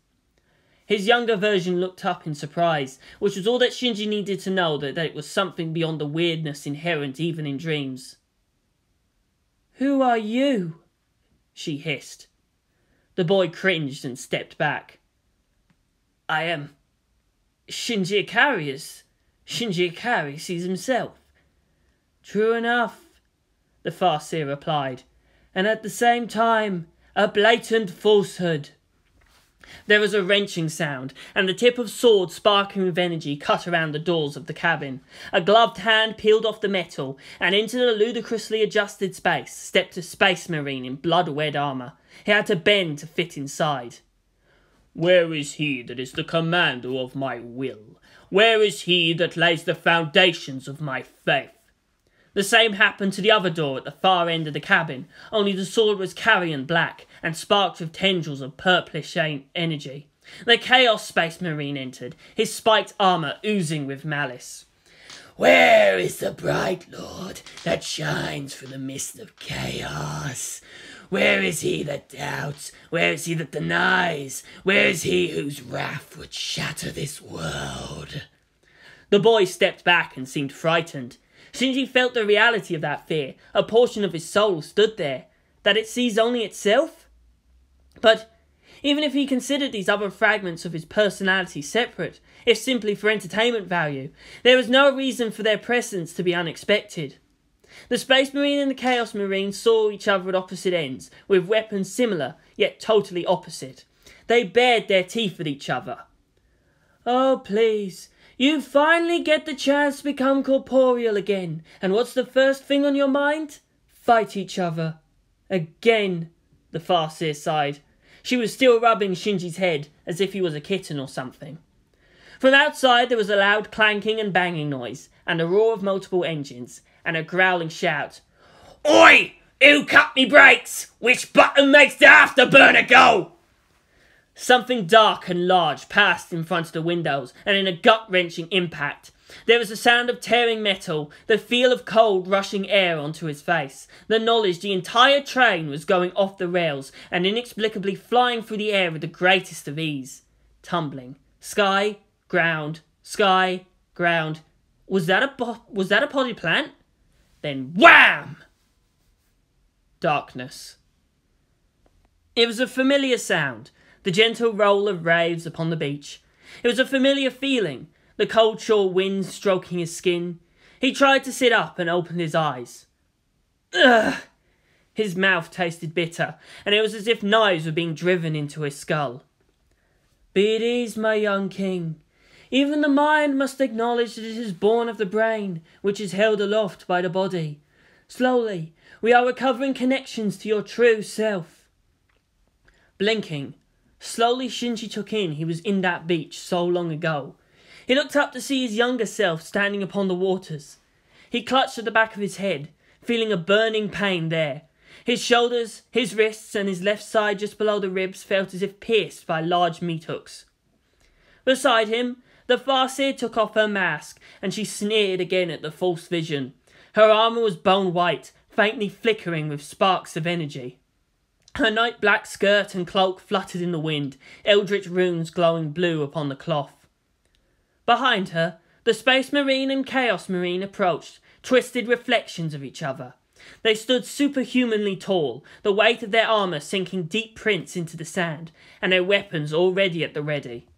His younger version looked up in surprise, which was all that Shinji needed to know, that it was something beyond the weirdness inherent even in dreams. Who are you? She hissed. The boy cringed and stepped back. I am Shinji Ikari, as Shinji Ikari sees himself. True enough, the Farseer replied, and at the same time, a blatant falsehood. There was a wrenching sound, and the tip of sword sparkling with energy cut around the doors of the cabin. A gloved hand peeled off the metal, and into the ludicrously adjusted space stepped a space marine in blood-red armour. He had to bend to fit inside. Where is he that is the commander of my will? Where is he that lays the foundations of my faith? The same happened to the other door at the far end of the cabin, only the sword was carrion black and sparked with tendrils of purplish energy. The Chaos Space Marine entered, his spiked armour oozing with malice. Where is the bright lord that shines through the mist of chaos? Where is he that doubts? Where is he that denies? Where is he whose wrath would shatter this world? The boy stepped back and seemed frightened. Shinji felt the reality of that fear. A portion of his soul stood there. That it sees only itself? But even if he considered these other fragments of his personality separate, if simply for entertainment value, there was no reason for their presence to be unexpected. The Space Marine and the Chaos Marine saw each other at opposite ends, with weapons similar, yet totally opposite. They bared their teeth at each other. Oh, please. You finally get the chance to become corporeal again, and what's the first thing on your mind? Fight each other. Again, the Farseer sighed. She was still rubbing Shinji's head, as if he was a kitten or something. From outside there was a loud clanking and banging noise, and a roar of multiple engines, and a growling shout. Oi! Who cut me brakes? Which button makes the afterburner go? Something dark and large passed in front of the windows, and in a gut-wrenching impact, there was the sound of tearing metal, the feel of cold rushing air onto his face, the knowledge the entire train was going off the rails and inexplicably flying through the air with the greatest of ease. Tumbling. Sky, ground, sky, ground. Was that a potted plant? Then wham! Darkness. It was a familiar sound, the gentle roll of waves upon the beach. It was a familiar feeling, the cold shore wind stroking his skin. He tried to sit up and opened his eyes. Ugh! His mouth tasted bitter, and it was as if knives were being driven into his skull. Be at ease, my young king. Even the mind must acknowledge that it is born of the brain, which is held aloft by the body. Slowly, we are recovering connections to your true self. Blinking, slowly Shinji took in he was in that beach so long ago. He looked up to see his younger self standing upon the waters. He clutched at the back of his head, feeling a burning pain there. His shoulders, his wrists, and his left side just below the ribs felt as if pierced by large meat hooks. Beside him, the Farseer took off her mask, and she sneered again at the false vision. Her armour was bone white, faintly flickering with sparks of energy. Her night black skirt and cloak fluttered in the wind, eldritch runes glowing blue upon the cloth. Behind her, the Space Marine and Chaos Marine approached, twisted reflections of each other. They stood superhumanly tall, the weight of their armour sinking deep prints into the sand, and their weapons already at the ready.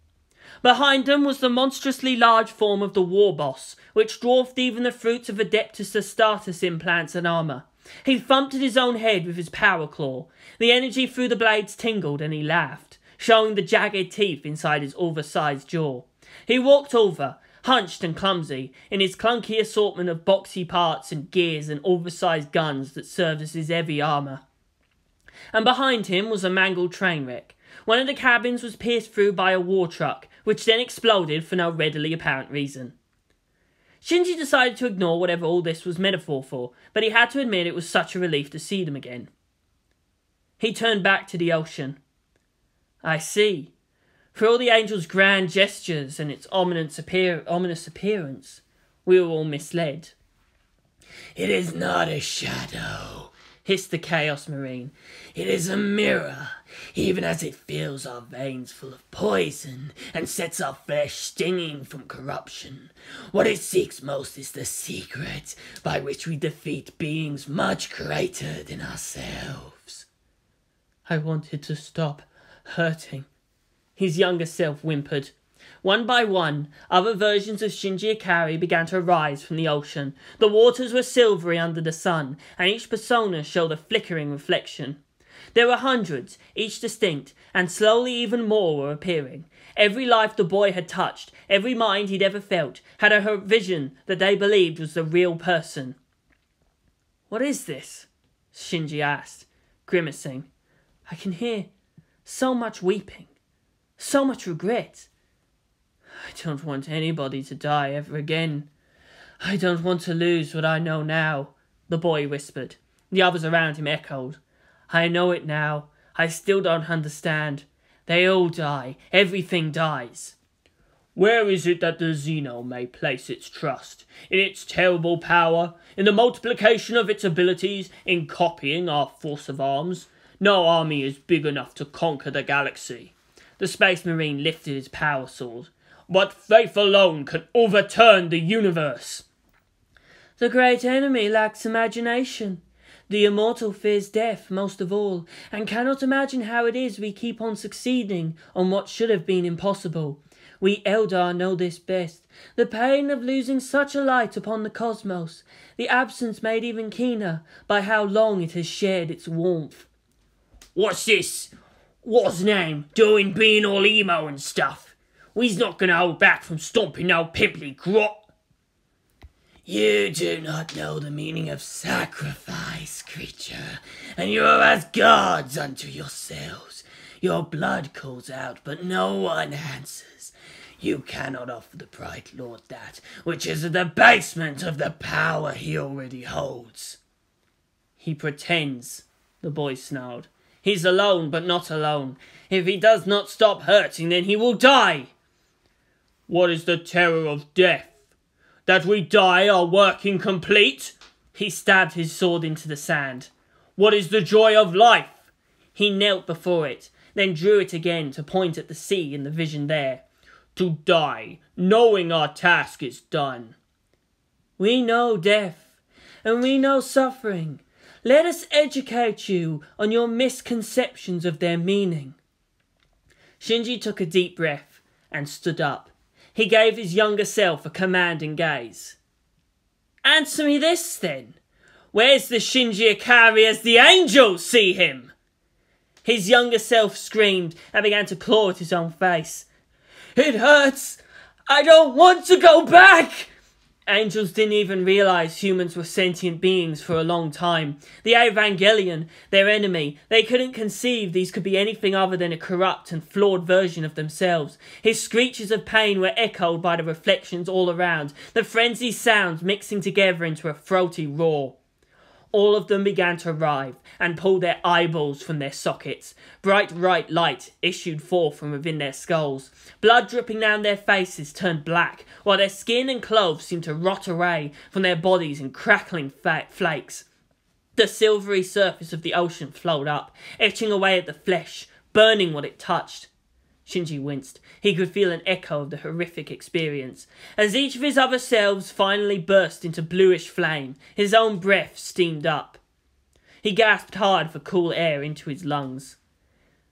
Behind them was the monstrously large form of the War Boss, which dwarfed even the fruits of Adeptus Astartes implants and armour. He thumped at his own head with his power claw. The energy through the blades tingled and he laughed, showing the jagged teeth inside his oversized jaw. He walked over, hunched and clumsy, in his clunky assortment of boxy parts and gears and oversized guns that served as his heavy armour. And behind him was a mangled train wreck. One of the cabins was pierced through by a war truck, which then exploded for no readily apparent reason. Shinji decided to ignore whatever all this was metaphor for, but he had to admit it was such a relief to see them again. He turned back to the ocean. I see. For all the angel's grand gestures and its ominous appearance, we were all misled. It is not a shadow, hissed the Chaos Marine. It is a mirror, even as it fills our veins full of poison and sets our flesh stinging from corruption. What it seeks most is the secret by which we defeat beings much greater than ourselves. I wanted to stop hurting. His younger self whimpered. One by one, other versions of Shinji Ikari began to rise from the ocean. The waters were silvery under the sun, and each persona showed a flickering reflection. There were hundreds, each distinct, and slowly even more were appearing. Every life the boy had touched, every mind he'd ever felt, had a vision that they believed was the real person. What is this? Shinji asked, grimacing. I can hear so much weeping, so much regret. I don't want anybody to die ever again. I don't want to lose what I know now, the boy whispered. The others around him echoed. I know it now. I still don't understand. They all die. Everything dies. Where is it that the Xeno may place its trust? In its terrible power? In the multiplication of its abilities? In copying our force of arms? No army is big enough to conquer the galaxy. The Space Marine lifted his power sword. But faith alone can overturn the universe. The great enemy lacks imagination. The immortal fears death most of all, and cannot imagine how it is we keep on succeeding on what should have been impossible. We Eldar know this best. The pain of losing such a light upon the cosmos, the absence made even keener by how long it has shared its warmth. What's this? What's name? Doing being all emo and stuff. We's not gonna hold back from stomping no pimply grot. You do not know the meaning of sacrifice, creature, and you are as gods unto yourselves. Your blood calls out, but no one answers. You cannot offer the bright lord that which is a debasement of the power he already holds. He pretends, the boy snarled. He's alone, but not alone. If he does not stop hurting, then he will die. What is the terror of death? That we die our work incomplete? He stabbed his sword into the sand. What is the joy of life? He knelt before it, then drew it again to point at the sea and the vision there. To die, knowing our task is done. We know death, and we know suffering. Let us educate you on your misconceptions of their meaning. Shinji took a deep breath and stood up. He gave his younger self a commanding gaze. Answer me this, then. Where's the Shinji Ikari as the angels see him? His younger self screamed and began to claw at his own face. It hurts. I don't want to go back. Angels didn't even realise humans were sentient beings for a long time. The Evangelion, their enemy, they couldn't conceive these could be anything other than a corrupt and flawed version of themselves. His screeches of pain were echoed by the reflections all around, the frenzied sounds mixing together into a throaty roar. All of them began to writhe and pull their eyeballs from their sockets. Bright light issued forth from within their skulls. Blood dripping down their faces turned black, while their skin and clothes seemed to rot away from their bodies in crackling flakes. The silvery surface of the ocean flowed up, etching away at the flesh, burning what it touched. Shinji winced. He could feel an echo of the horrific experience. As each of his other selves finally burst into bluish flame, his own breath steamed up. He gasped hard for cool air into his lungs.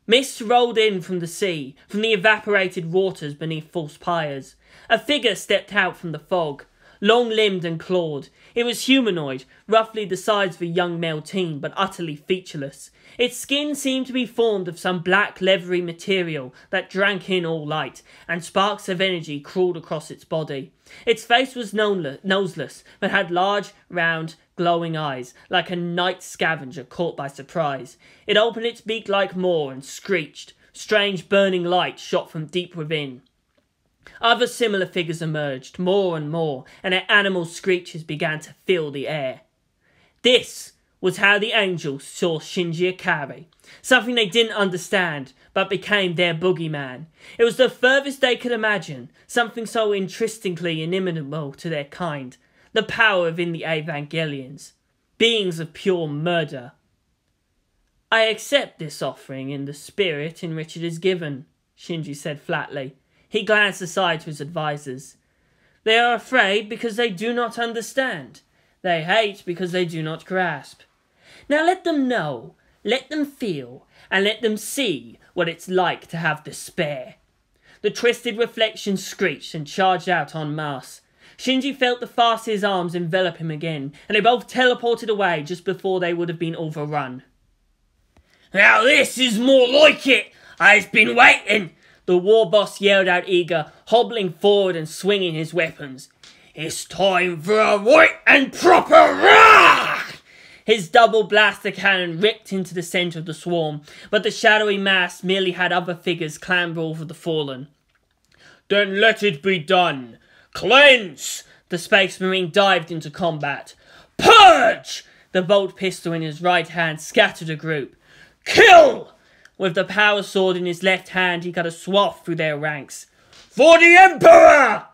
Mist rolled in from the sea, from the evaporated waters beneath false pyres. A figure stepped out from the fog, long-limbed and clawed. It was humanoid, roughly the size of a young male teen, but utterly featureless. Its skin seemed to be formed of some black, leathery material that drank in all light, and sparks of energy crawled across its body. Its face was noseless, but had large, round, glowing eyes, like a night scavenger caught by surprise. It opened its beak like maw and screeched. Strange burning light shot from deep within. Other similar figures emerged, more and more, and their animal screeches began to fill the air. This was how the angels saw Shinji Ikari. Something they didn't understand, but became their boogeyman. It was the furthest they could imagine, something so intrinsically inimitable to their kind. The power within the Evangelions. Beings of pure murder. I accept this offering in the spirit in which it is given, Shinji said flatly. He glanced aside to his advisors. They are afraid because they do not understand. They hate because they do not grasp. Now let them know, let them feel, and let them see what it's like to have despair. The twisted reflection screeched and charged out en masse. Shinji felt the fast his arms envelop him again, and they both teleported away just before they would have been overrun. Now this is more like it! I've been waiting! The war boss yelled out eager, hobbling forward and swinging his weapons. It's time for a right and proper roar! His double blaster cannon ripped into the centre of the swarm, but the shadowy mass merely had other figures clamber over the fallen. Then let it be done. Cleanse! The Space Marine dived into combat. Purge! The bolt pistol in his right hand scattered a group. Kill! With the power sword in his left hand, he cut a swath through their ranks. For the Emperor!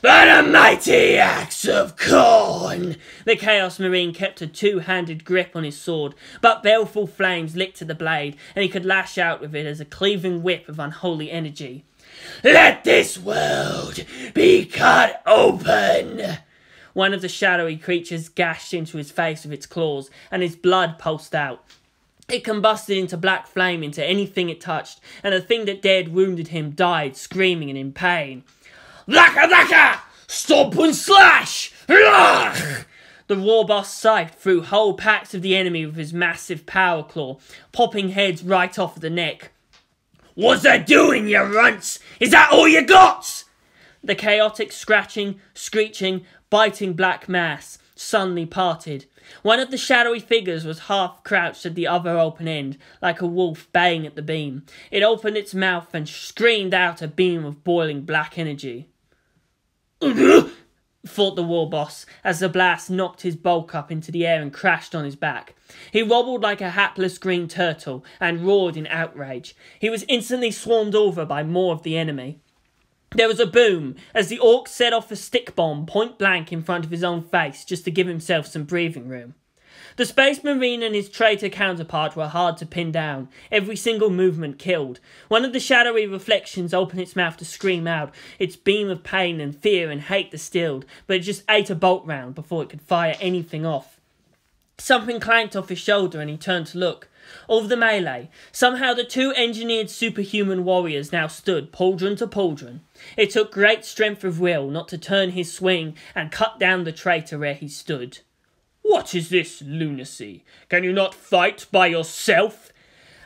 By the mighty axe of corn! The Chaos Marine kept a two-handed grip on his sword, but baleful flames licked at the blade, and he could lash out with it as a cleaving whip of unholy energy. Let this world be cut open! One of the shadowy creatures gashed into his face with its claws, and his blood pulsed out. It combusted into black flame into anything it touched, and the thing that dared wounded him died, screaming and in pain. Laka laka! Stomp and slash! Ugh! The war boss scythed through whole packs of the enemy with his massive power claw, popping heads right off of the neck. What's that doing, you runts? Is that all you got? The chaotic scratching, screeching, biting black mass suddenly parted. One of the shadowy figures was half crouched at the other open end, like a wolf baying at the beam. It opened its mouth and screamed out a beam of boiling black energy. Thought the war boss, as the blast knocked his bulk up into the air and crashed on his back. He wobbled like a hapless green turtle and roared in outrage. He was instantly swarmed over by more of the enemy. There was a boom as the orc set off a stick bomb point blank in front of his own face just to give himself some breathing room. The Space Marine and his traitor counterpart were hard to pin down, every single movement killed. One of the shadowy reflections opened its mouth to scream out, its beam of pain and fear and hate distilled, but it just ate a bolt round before it could fire anything off. Something clanked off his shoulder and he turned to look. Over the melee, somehow the two engineered superhuman warriors now stood pauldron to pauldron. It took great strength of will not to turn his swing and cut down the traitor where he stood. What is this lunacy? Can you not fight by yourself?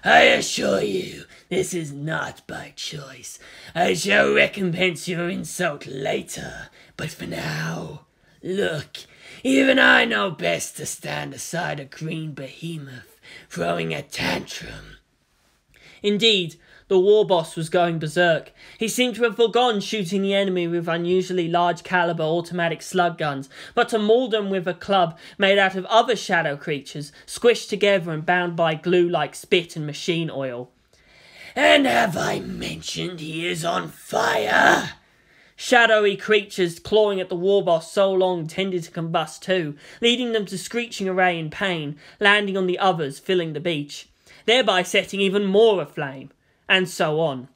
I assure you, this is not by choice. I shall recompense your insult later. But for now, look, even I know best to stand aside a green behemoth throwing a tantrum. Indeed, the war boss was going berserk. He seemed to have forgone shooting the enemy with unusually large caliber automatic slug guns, but to maul them with a club made out of other shadow creatures, squished together and bound by glue like spit and machine oil. And have I mentioned he is on fire? Shadowy creatures clawing at the war boss so long tended to combust too, leading them to screeching array in pain, landing on the others, filling the beach, thereby setting even more aflame, and so on.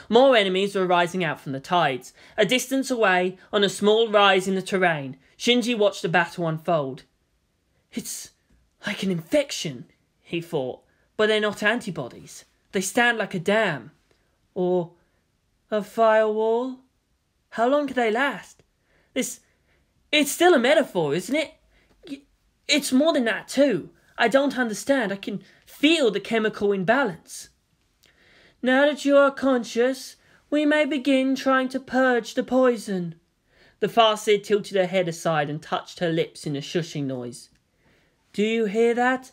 More enemies were rising out from the tides. A distance away, on a small rise in the terrain, Shinji watched the battle unfold. It's like an infection, he thought, but they're not antibodies. They stand like a dam. Or a firewall? How long could they last? It's still a metaphor, isn't it? It's more than that too. I don't understand. I can feel the chemical imbalance. Now that you are conscious, we may begin trying to purge the poison. The Farseer tilted her head aside and touched her lips in a shushing noise. Do you hear that?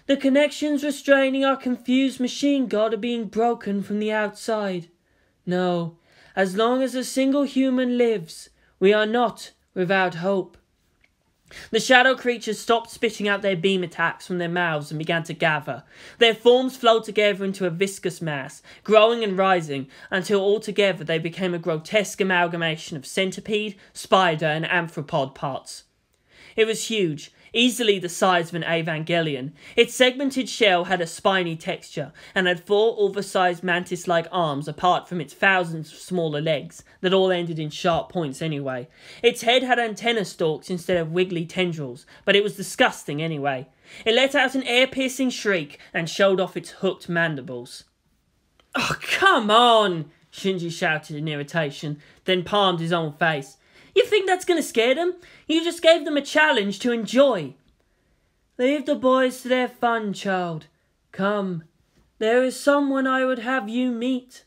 The connections restraining our confused machine god are being broken from the outside. No, as long as a single human lives, we are not without hope. The shadow creatures stopped spitting out their beam attacks from their mouths and began to gather. Their forms flowed together into a viscous mass, growing and rising, until altogether they became a grotesque amalgamation of centipede, spider and amphipod parts. It was huge, easily the size of an Evangelion. Its segmented shell had a spiny texture, and had 4 oversized mantis-like arms apart from its thousands of smaller legs, that all ended in sharp points anyway. Its head had antenna stalks instead of wiggly tendrils, but it was disgusting anyway. It let out an ear-piercing shriek, and showed off its hooked mandibles. "Oh, come on!" Shinji shouted in irritation, then palmed his own face. You think that's going to scare them? You just gave them a challenge to enjoy. Leave the boys to their fun, child. Come, there is someone I would have you meet.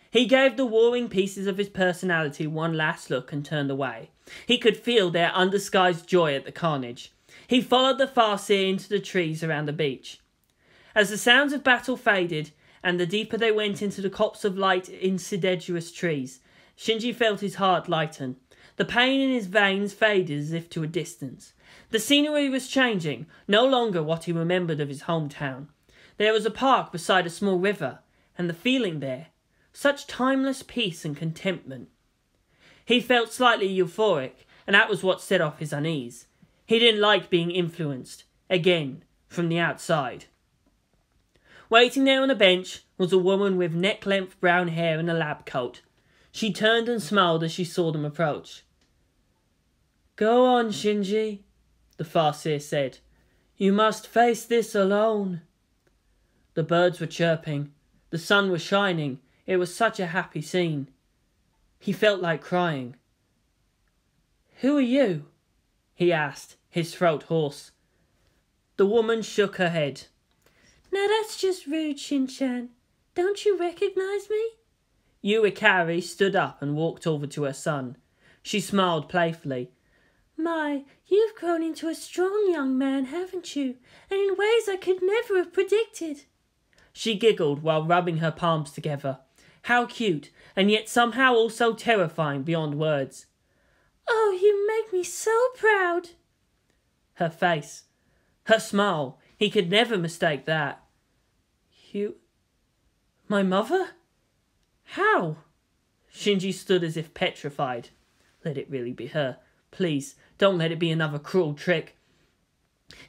He gave the warring pieces of his personality one last look and turned away. He could feel their undisguised joy at the carnage. He followed the Farseer into the trees around the beach. As the sounds of battle faded, and the deeper they went into the copse of light deciduous trees, Shinji felt his heart lighten. The pain in his veins faded as if to a distance. The scenery was changing, no longer what he remembered of his hometown. There was a park beside a small river, and the feeling there, such timeless peace and contentment. He felt slightly euphoric, and that was what set off his unease. He didn't like being influenced, again, from the outside. Waiting there on a bench was a woman with neck-length brown hair and a lab coat. She turned and smiled as she saw them approach. Go on, Shinji, the Farseer said. You must face this alone. The birds were chirping. The sun was shining. It was such a happy scene. He felt like crying. Who are you? He asked, his throat hoarse. The woman shook her head. Now that's just rude, Shin-chan. Don't you recognize me? Yu Ikari stood up and walked over to her son. She smiled playfully. My, you've grown into a strong young man, haven't you? And in ways I could never have predicted. She giggled while rubbing her palms together. How cute, and yet somehow also terrifying beyond words. Oh, you make me so proud. Her face. Her smile. He could never mistake that. You... My mother? How? Shinji stood as if petrified. Let it really be her. Please, don't let it be another cruel trick.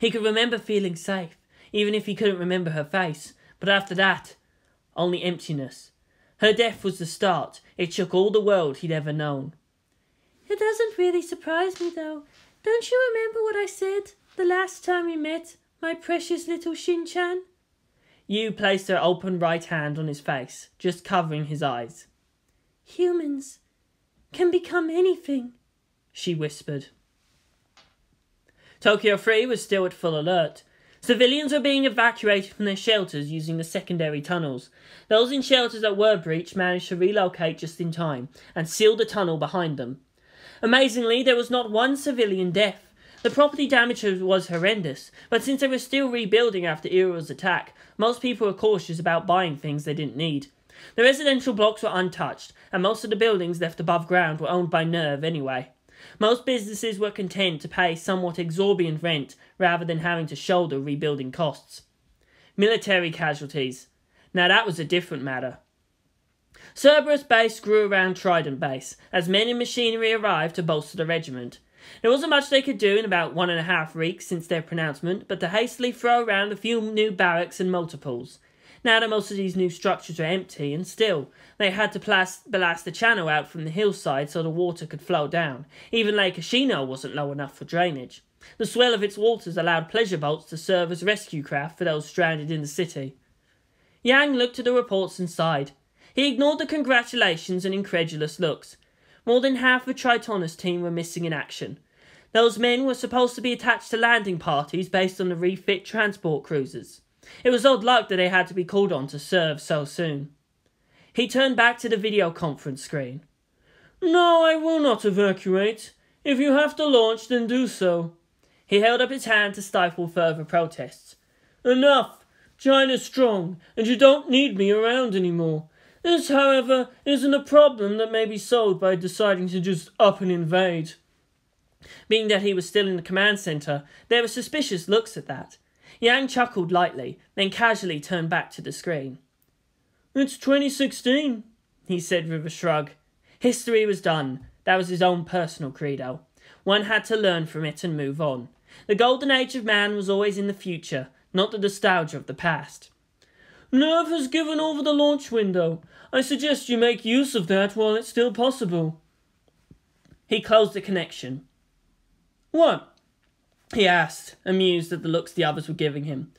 He could remember feeling safe, even if he couldn't remember her face. But after that, only emptiness. Her death was the start. It shook all the world he'd ever known. It doesn't really surprise me, though. Don't you remember what I said the last time we met, my precious little Shin-chan? Yu placed her open right hand on his face, just covering his eyes. Humans can become anything, she whispered. Tokyo 3 was still at full alert. Civilians were being evacuated from their shelters using the secondary tunnels. Those in shelters that were breached managed to relocate just in time and seal the tunnel behind them. Amazingly, there was not one civilian death. The property damage was horrendous, but since they were still rebuilding after Iroh's attack, most people were cautious about buying things they didn't need. The residential blocks were untouched, and most of the buildings left above ground were owned by NERV anyway. Most businesses were content to pay somewhat exorbitant rent rather than having to shoulder rebuilding costs. Military casualties. Now that was a different matter. Cerberus Base grew around Trident Base, as men and machinery arrived to bolster the regiment. There wasn't much they could do in about 1.5 weeks since their pronouncement, but to hastily throw around a few new barracks and multiples. Now that most of these new structures were empty, and still, they had to blast the channel out from the hillside so the water could flow down. Even Lake Ashino wasn't low enough for drainage. The swell of its waters allowed pleasure boats to serve as rescue craft for those stranded in the city. Yang looked at the reports and sighed. He ignored the congratulations and incredulous looks. More than half the Tritonus team were missing in action. Those men were supposed to be attached to landing parties based on the refit transport cruisers. It was odd luck that they had to be called on to serve so soon. He turned back to the video conference screen. No, I will not evacuate. If you have to launch, then do so. He held up his hand to stifle further protests. Enough! China's strong, and you don't need me around anymore. This, however, isn't a problem that may be solved by deciding to just up and invade. Being that he was still in the command centre, there were suspicious looks at that. Yang chuckled lightly, then casually turned back to the screen. It's 2016, he said with a shrug. History was done. That was his own personal credo. One had to learn from it and move on. The golden age of man was always in the future, not the nostalgia of the past. NERV has given over the launch window. I suggest you make use of that while it's still possible. He closed the connection. What? He asked, amused at the looks the others were giving him.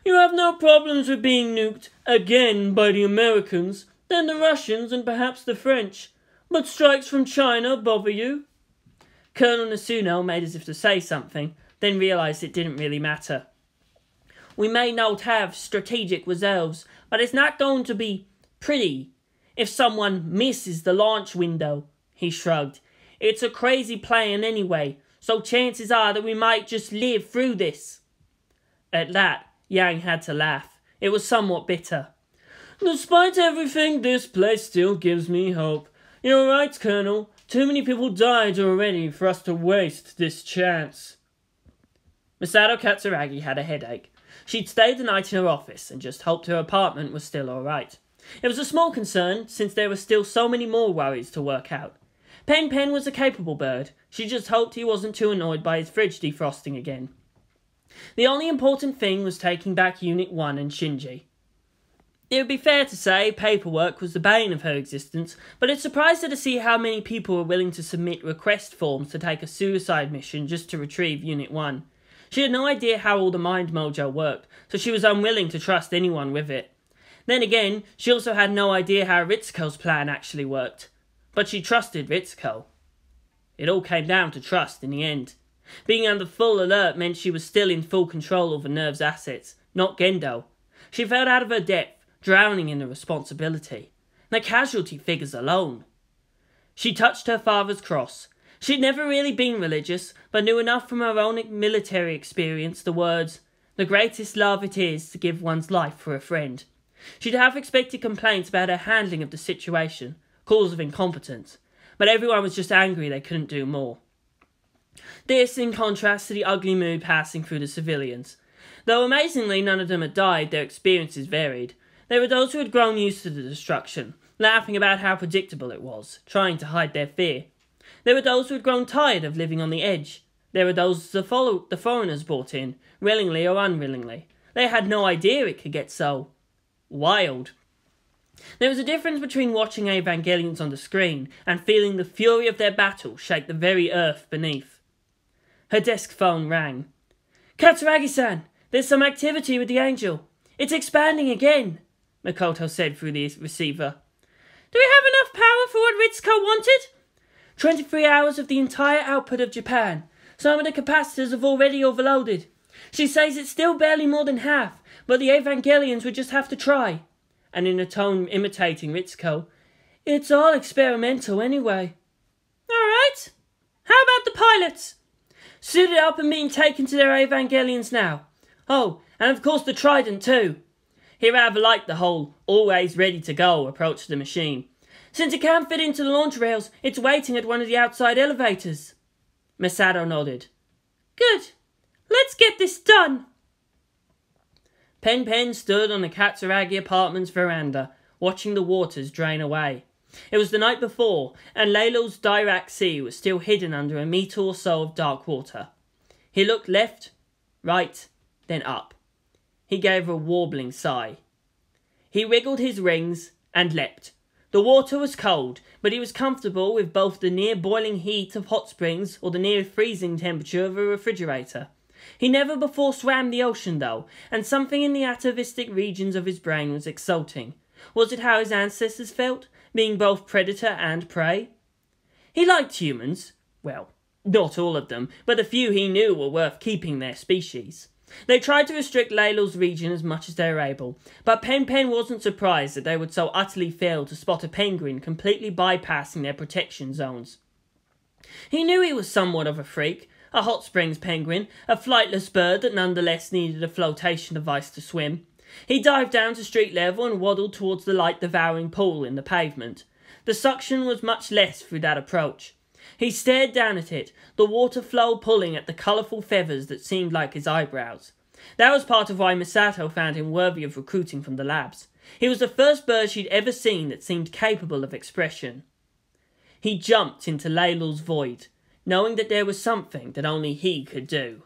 You have no problems with being nuked again by the Americans, then the Russians and perhaps the French. But strikes from China bother you? Colonel Nasuno made as if to say something, then realised it didn't really matter. We may not have strategic reserves, but it's not going to be pretty if someone misses the launch window, he shrugged. It's a crazy plan anyway, so chances are that we might just live through this. At that, Yang had to laugh. It was somewhat bitter. Despite everything, this place still gives me hope. You're right, Colonel. Too many people died already for us to waste this chance. Masato Katsuragi had a headache. She'd stayed the night in her office and just hoped her apartment was still all right. It was a small concern, since there were still so many more worries to work out. Pen Pen was a capable bird. She just hoped he wasn't too annoyed by his fridge defrosting again. The only important thing was taking back Unit 1 and Shinji. It would be fair to say paperwork was the bane of her existence, but it surprised her to see how many people were willing to submit request forms to take a suicide mission just to retrieve Unit 1. She had no idea how all the mind mojo worked, so she was unwilling to trust anyone with it. Then again, she also had no idea how Ritsuko's plan actually worked. But she trusted Ritsuko. It all came down to trust in the end. Being under full alert meant she was still in full control over NERV's assets, not Gendo. She felt out of her depth, drowning in the responsibility. The casualty figures alone. She touched her father's cross. She'd never really been religious, but knew enough from her own military experience the words, "The greatest love it is to give one's life for a friend." She'd have expected complaints about her handling of the situation, calls of incompetence, but everyone was just angry they couldn't do more. This in contrast to the ugly mood passing through the civilians. Though amazingly none of them had died, their experiences varied. There were those who had grown used to the destruction, laughing about how predictable it was, trying to hide their fear. There were those who had grown tired of living on the edge. There were those the foreigners brought in, willingly or unwillingly. They had no idea it could get so wild. There was a difference between watching Evangelions on the screen and feeling the fury of their battle shake the very earth beneath. Her desk phone rang. "Katsuragi-san, there's some activity with the Angel. It's expanding again," Makoto said through the receiver. "Do we have enough power for what Ritsuko wanted?" 23 hours of the entire output of Japan. Some of the capacitors have already overloaded. She says it's still barely more than half, but the Evangelions would just have to try. And in a tone imitating Ritsuko, "It's all experimental anyway." "All right. How about the pilots?" "Suited up and being taken to their Evangelions now. Oh, and of course the Trident too." He rather liked the whole always ready to go approach to the machine. "Since it can't fit into the launch rails, it's waiting at one of the outside elevators." Masato nodded. "Good. Let's get this done." Pen Pen stood on the Katsuragi apartment's veranda, watching the waters drain away. It was the night before, and Leliel's Dirac Sea was still hidden under a metre or so of dark water. He looked left, right, then up. He gave a warbling sigh. He wriggled his rings and leapt. The water was cold, but he was comfortable with both the near-boiling heat of hot springs or the near-freezing temperature of a refrigerator. He never before swam the ocean, though, and something in the atavistic regions of his brain was exulting. Was it how his ancestors felt, being both predator and prey? He liked humans. Well, not all of them, but the few he knew were worth keeping their species. They tried to restrict Leliel's region as much as they were able, but Pen wasn't surprised that they would so utterly fail to spot a penguin completely bypassing their protection zones. He knew he was somewhat of a freak, a hot springs penguin, a flightless bird that nonetheless needed a flotation device to swim. He dived down to street level and waddled towards the light-devouring pool in the pavement. The suction was much less through that approach. He stared down at it, the water flow pulling at the colourful feathers that seemed like his eyebrows. That was part of why Misato found him worthy of recruiting from the labs. He was the first bird she'd ever seen that seemed capable of expression. He jumped into Leliel's void, knowing that there was something that only he could do.